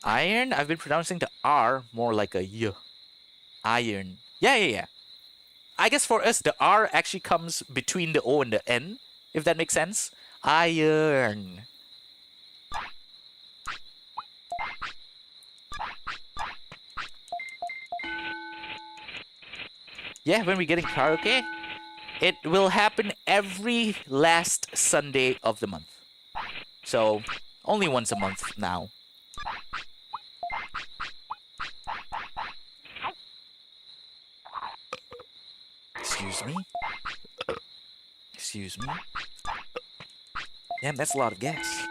Iron? I've been pronouncing the R more like a Y. Iron. Yeah. I guess for us, the R actually comes between the O and the N, if that makes sense. Iron. Yeah, when we're getting karaoke, it will happen every last Sunday of the month. So, only once a month now. Excuse me? Excuse me? Damn, that's a lot of gas.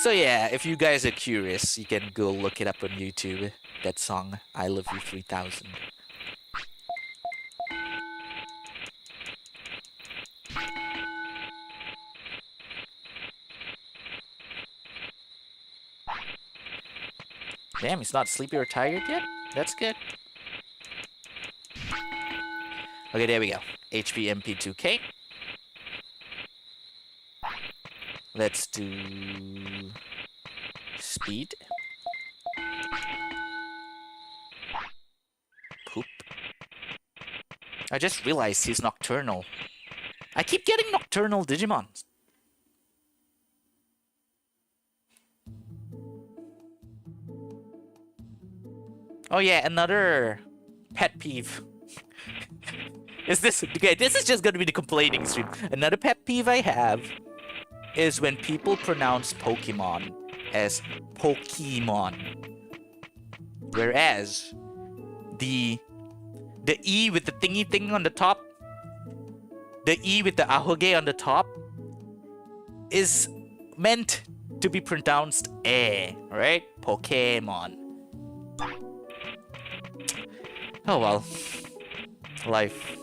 So yeah, if you guys are curious, you can go look it up on YouTube. That song, I Love You 3000. Damn, he's not sleepy or tired yet? That's good. Okay, there we go. HP MP2K. Let's do speed. Poop. I just realized he's nocturnal. I keep getting nocturnal Digimon. Oh yeah, another pet peeve. Is this okay? This is just gonna be the complaining stream. Another pet peeve I have is when people pronounce Pokemon as Pokemon, whereas the E with the thingy thing on the top, the E with the ahoge on the top, is meant to be pronounced right? Pokemon. Oh well, life.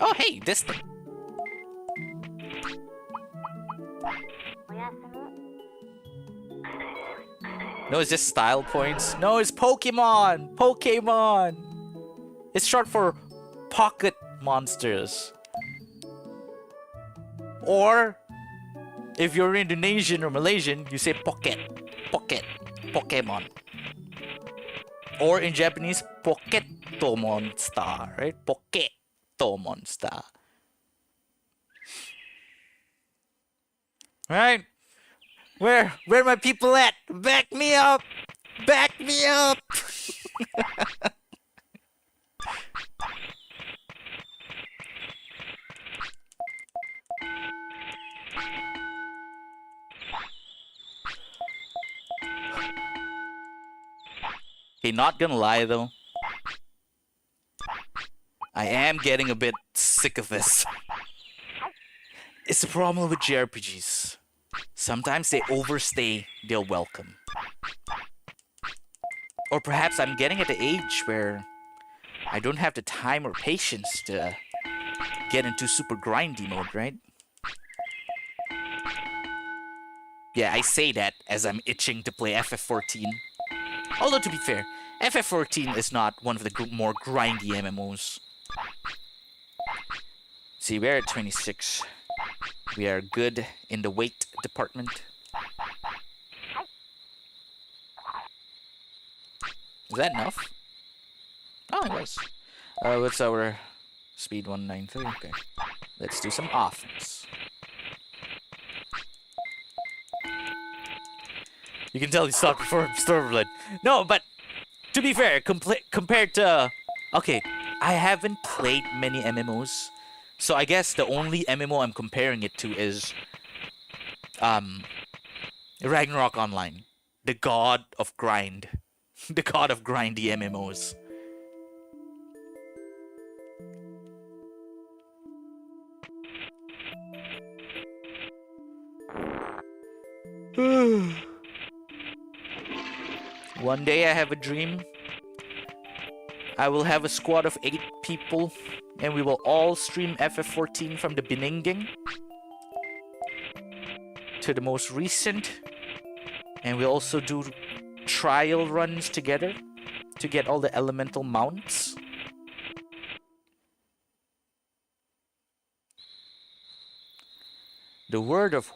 Oh hey, this thing. No, it's just style points. No, it's Pokemon! Pokemon! It's short for pocket monsters. Or, if you're Indonesian or Malaysian, you say pocket. Pocket. Pokemon. Or in Japanese, Poketo Monster, right? Poketo Monster. Right? Where my people at? Back me up! Back me up! Okay, not gonna lie though. I am getting a bit sick of this. It's the problem with JRPGs. Sometimes they overstay their welcome. Or perhaps I'm getting at the age where I don't have the time or patience to get into super grindy mode, right? Yeah, I say that as I'm itching to play FF14. Although to be fair, FF14 is not one of the more grindy MMOs. See, we're at 26. We are good in the weight department. Is that enough? Oh, it was. What's our speed? 193. Okay. Let's do some offense. You can tell he stopped before Stormblood. No, but to be fair, compared to... Okay, I haven't played many MMOs. So I guess the only MMO I'm comparing it to is... Ragnarok Online. The god of grind. The god of grindy MMOs. One day I have a dream. I will have a squad of 8 people, and we will all stream FF14 from the beginning to the most recent And we also do trial runs together to get all the elemental mounts. The word of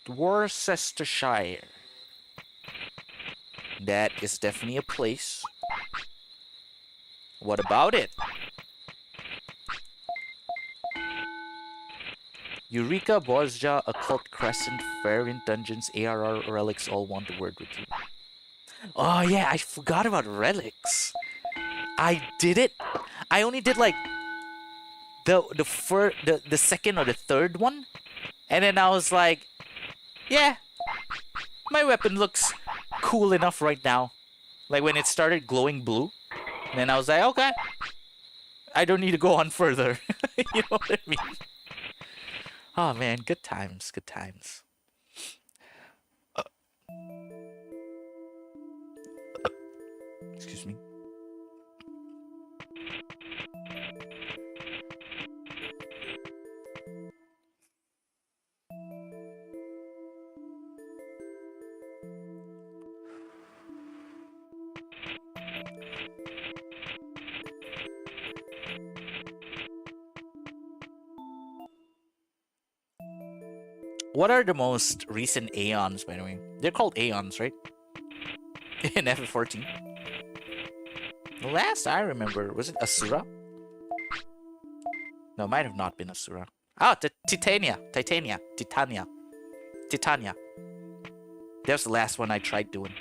Worcestershire. That is definitely a place. What about it? Eureka, Bozja, Occult Crescent, Variant Dungeons, ARR, Relics all want a word with you. Oh yeah, I forgot about Relics. I did it. I only did like the second or the third one. And then I was like, yeah, my weapon looks cool enough right now. Like when it started glowing blue. And then I was like, okay, I don't need to go on further. You know what I mean? Oh man, good times, good times. Excuse me. What are the most recent Aeons, by the way? They're called Aeons, right? In FF14. The last I remember, was it Asura? No, it might have not been Asura. Ah, Titania. That was the last one I tried doing.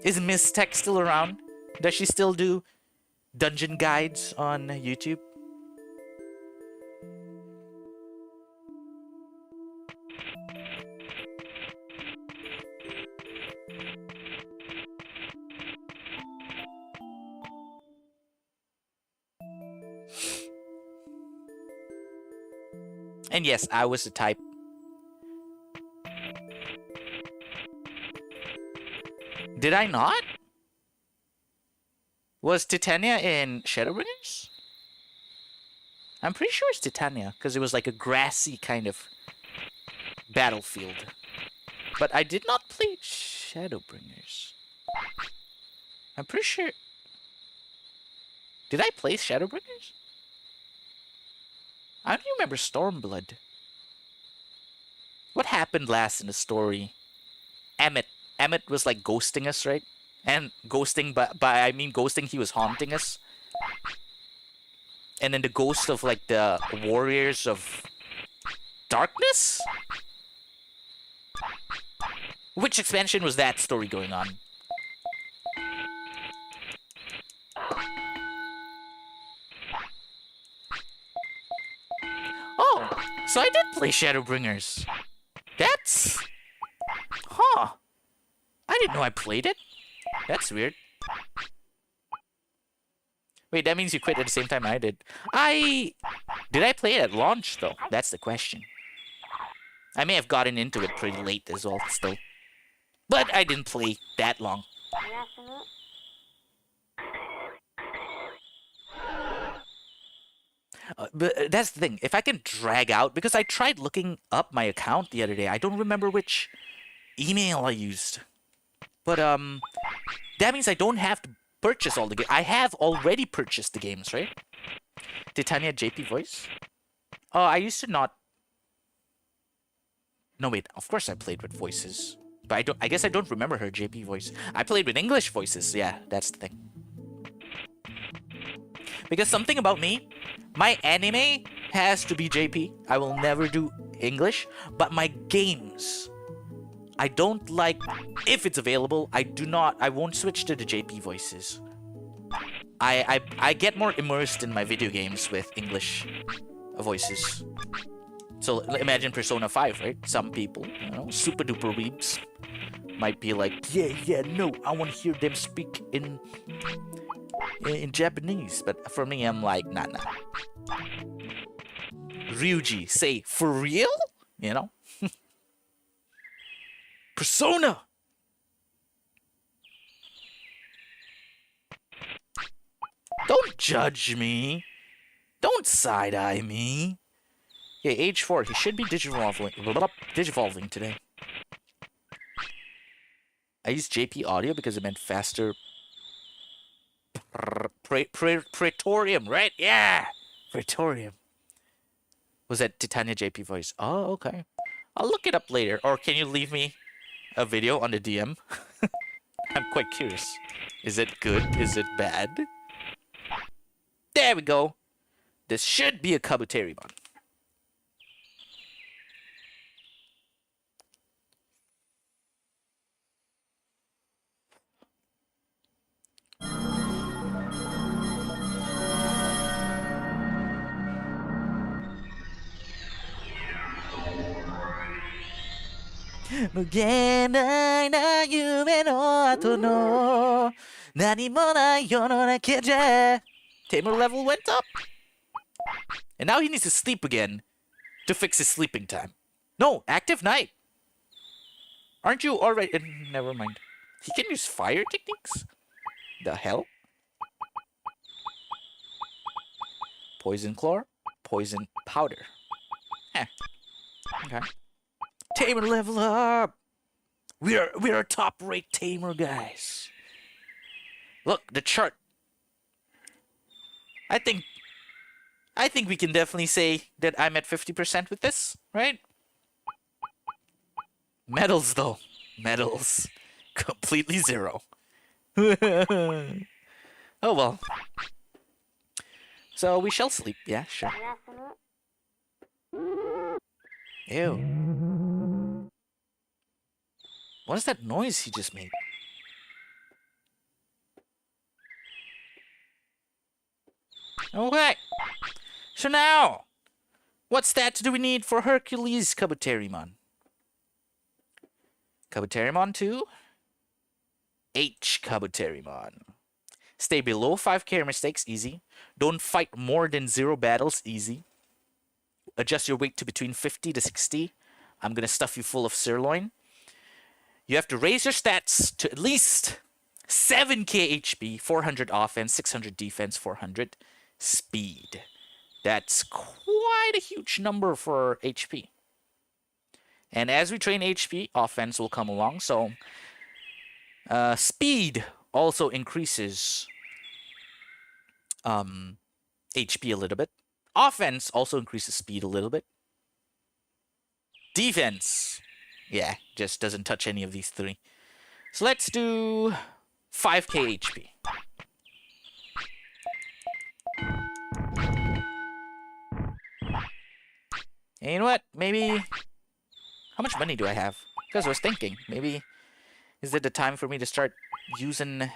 Is Miss Tech still around? Does she still do dungeon guides on YouTube? And yes, I was the type. Did I not? Was Titania in Shadowbringers? I'm pretty sure it's Titania, because it was like a grassy kind of battlefield. But I did not play Shadowbringers. I'm pretty sure... Did I play Shadowbringers? I don't remember Stormblood. What happened last in the story? Emmett was like ghosting us, right? And ghosting, by I mean ghosting, he was haunting us. And then the ghost of like the Warriors of Darkness? Which expansion was that story going on? Oh, so I did play Shadowbringers. That's... Huh. I didn't know I played it. That's weird. Wait, that means you quit at the same time I did. Did I play it at launch, though? That's the question. I may have gotten into it pretty late as well, still. But I didn't play that long. But that's the thing. If I can drag out... Because I tried looking up my account the other day. I don't remember which email I used. But, that means I don't have to purchase all the games. I have already purchased the games, right? Titania JP voice? Oh, I used to not... No, wait. Of course I played with voices. But I guess I don't remember her JP voice. I played with English voices. Yeah, that's the thing. Because something about me, my anime has to be JP. I will never do English. But my games, I don't like... If it's available, I won't switch to the JP voices. I get more immersed in my video games with English voices. So imagine Persona 5, right? Some people, you know, super duper weebs might be like, yeah, no, I want to hear them speak in Japanese. But for me, I'm like, nah. Ryuji, say, for real? You know? Persona! Don't judge me. Don't side-eye me. Yeah, age 4. He should be digivolving today. I used JP audio because it meant faster. Praetorium, right? Yeah! Praetorium. Was that Titania JP voice? Oh, okay. I'll look it up later. Or can you leave me a video on the DM? I'm quite curious. Is it good? Is it bad? There we go. This should be a Kabuterimon. Tamer level went up. And now he needs to sleep again to fix his sleeping time. No, active night. Aren't you already... never mind. He can use fire techniques? The hell? Poison claw, poison powder. Eh. Okay. Tamer level up. We're a top-rate tamer, guys. Look, the chart. I think we can definitely say that I'm at 50% with this, right? Medals, though. Medals. Completely zero. Oh, well. So we shall sleep. Yeah, sure. Ew. What is that noise he just made? Okay. So now, what stats do we need for Hercules Kabuterimon? Kabuterimon 2. H Kabuterimon. Stay below 5 care mistakes, easy. Don't fight more than 0 battles, easy. Adjust your weight to between 50 to 60. I'm gonna stuff you full of sirloin. You have to raise your stats to at least 7k HP, 400 offense, 600 defense, 400 speed. That's quite a huge number for HP. And as we train HP, offense will come along. So speed also increases HP a little bit. Offense also increases speed a little bit. Defense, yeah, just doesn't touch any of these 3. So let's do 5k HP. And you know what? Maybe... how much money do I have? Because I was thinking, maybe... is it the time for me to start using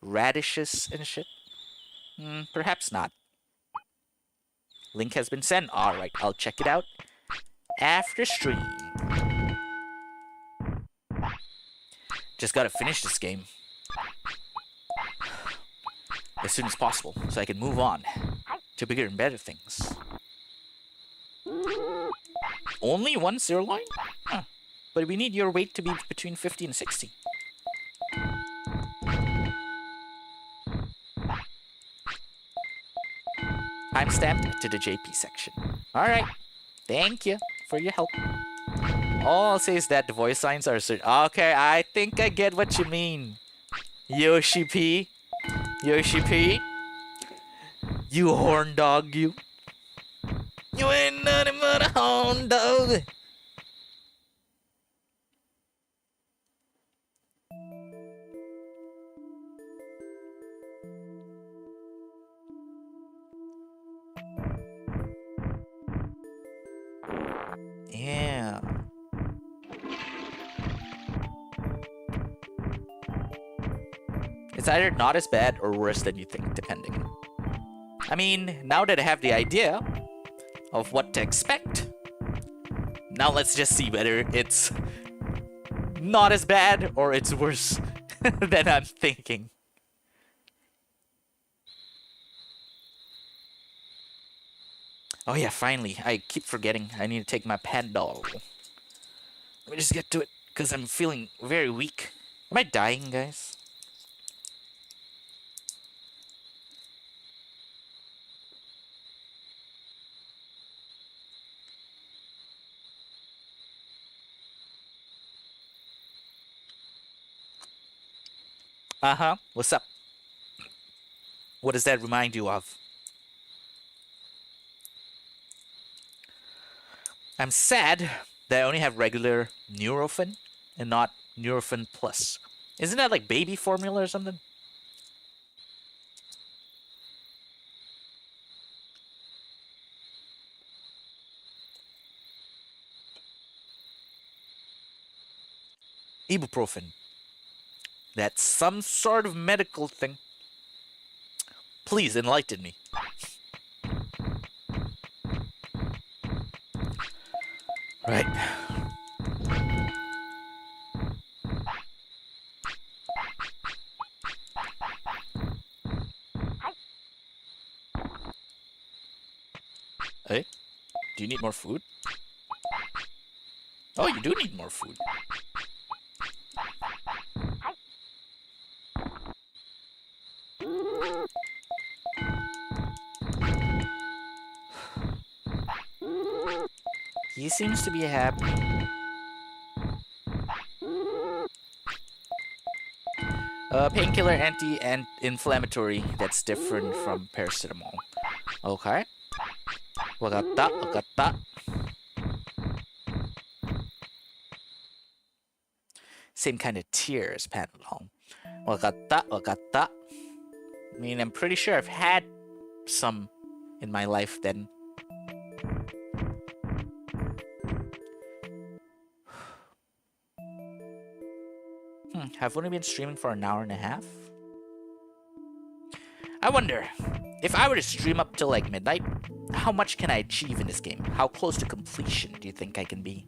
radishes and shit? Perhaps not. Link has been sent. Alright, I'll check it out after stream. Just gotta finish this game as soon as possible so I can move on to bigger and better things. Only 1 sirloin? Huh. But we need your weight to be between 50 and 60. Timestamp to the JP section. Alright. Thank you for your help. All I'll say is that the voice lines are certain. Okay, I think I get what you mean. Yoshi P. Yoshi P. You horn dog, you. You ain't nothing but a horn dog. Yeah. It's either not as bad or worse than you think, depending. I mean, now that I have the idea of what to expect, now let's just see whether it's not as bad or it's worse than I'm thinking. Oh yeah, finally. I keep forgetting. I need to take my Panadol. Let me just get to it, because I'm feeling very weak. Am I dying, guys? Uh-huh. What's up? What does that remind you of? I'm sad that I only have regular Nurofen and not Nurofen Plus. Isn't that like baby formula or something? Ibuprofen. That's some sort of medical thing. Please enlighten me. Right. Hey, do you need more food? Oh, you do need more food. He seems to be happy. Painkiller, anti-inflammatory. That's different from paracetamol. Okay. Wagatta. Same kind of tier as Panadol. Wagatta. I mean, I'm pretty sure I've had some in my life then. I've only been streaming for an hour and a half. I wonder, if I were to stream up till like midnight, how much can I achieve in this game? How close to completion do you think I can be?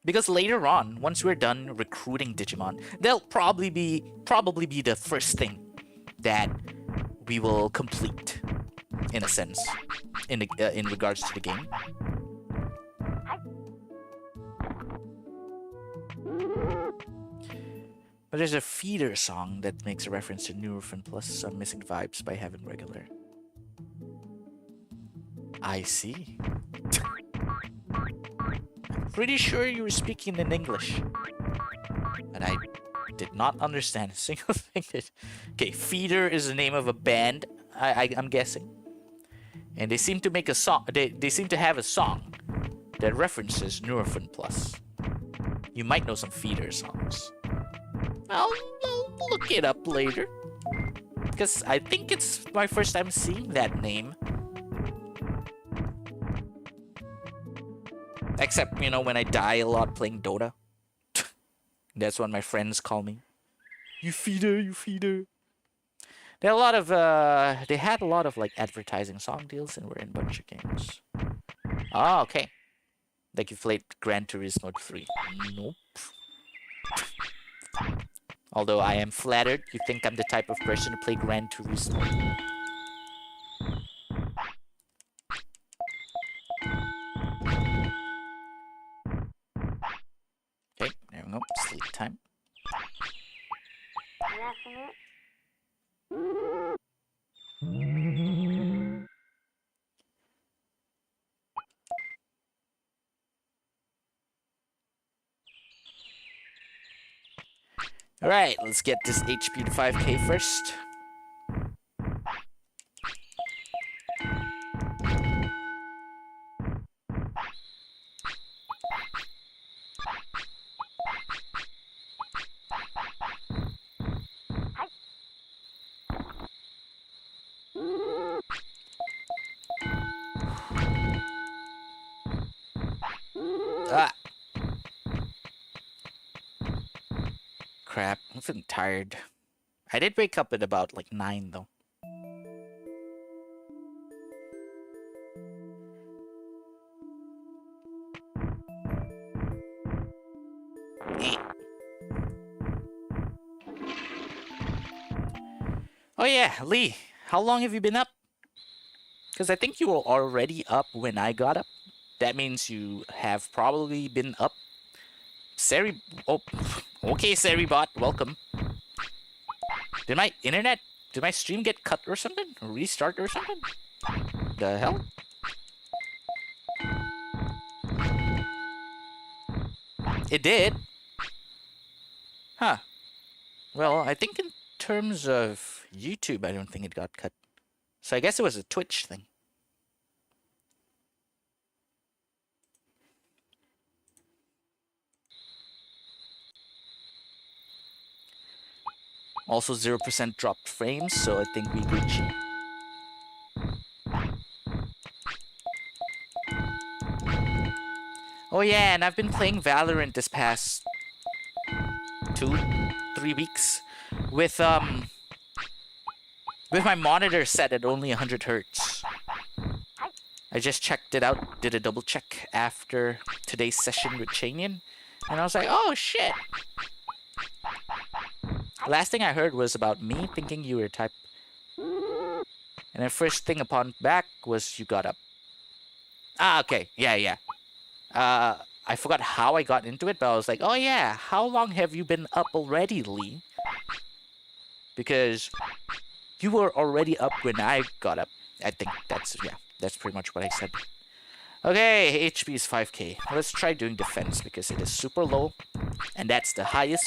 Because later on, once we're done recruiting Digimon, they'll probably be the first thing that we will complete, in a sense, in regards to the game. But there's a feeder song that makes a reference to Nurofen Plus some missing vibes by Heaven Regular. I see. Pretty sure you were speaking in English, and I did not understand a single thing. Okay, Feeder is the name of a band, I'm guessing, and they seem to make a song. They seem to have a song that references Nurofen Plus. You might know some Feeder songs. I'll look it up later, because I think it's my first time seeing that name. Except, you know, when I die a lot playing Dota. That's what my friends call me. You feeder, you feeder. There are a lot of, they had a lot of, like, advertising song deals and were in a bunch of games. Oh, okay. Like you played Gran Turismo 3. Nope. Although I am flattered you think I'm the type of person to play Gran Turismo. Okay, there we go. Sleep time. Alright, let's get this HP to 5k first. Ah! Crap, I'm feeling tired. I did wake up at about like 9 though. Oh yeah, Lee, how long have you been up? Because I think you were already up when I got up. That means you have probably been up. Oh, okay, Seribot, welcome. Did my internet Did my stream get cut or something? Or restart or something? The hell? It did? Huh. Well, I think in terms of YouTube, I don't think it got cut. So I guess it was a Twitch thing. Also 0% dropped frames, so I think we Gucci. Oh yeah, and I've been playing Valorant this past 2-3 weeks with my monitor set at only 100 Hertz. I just checked it out, did a double check after today's session with Chanian, and I was like, oh shit! Last thing I heard was about me thinking you were type. And then first thing upon back was you got up. Ah, okay. Yeah. I forgot how I got into it, but I was like, oh yeah, how long have you been up already, Lee? Because you were already up when I got up. I think that's pretty much what I said. Okay, HP is 5k. Let's try doing defense because it is super low. And that's the highest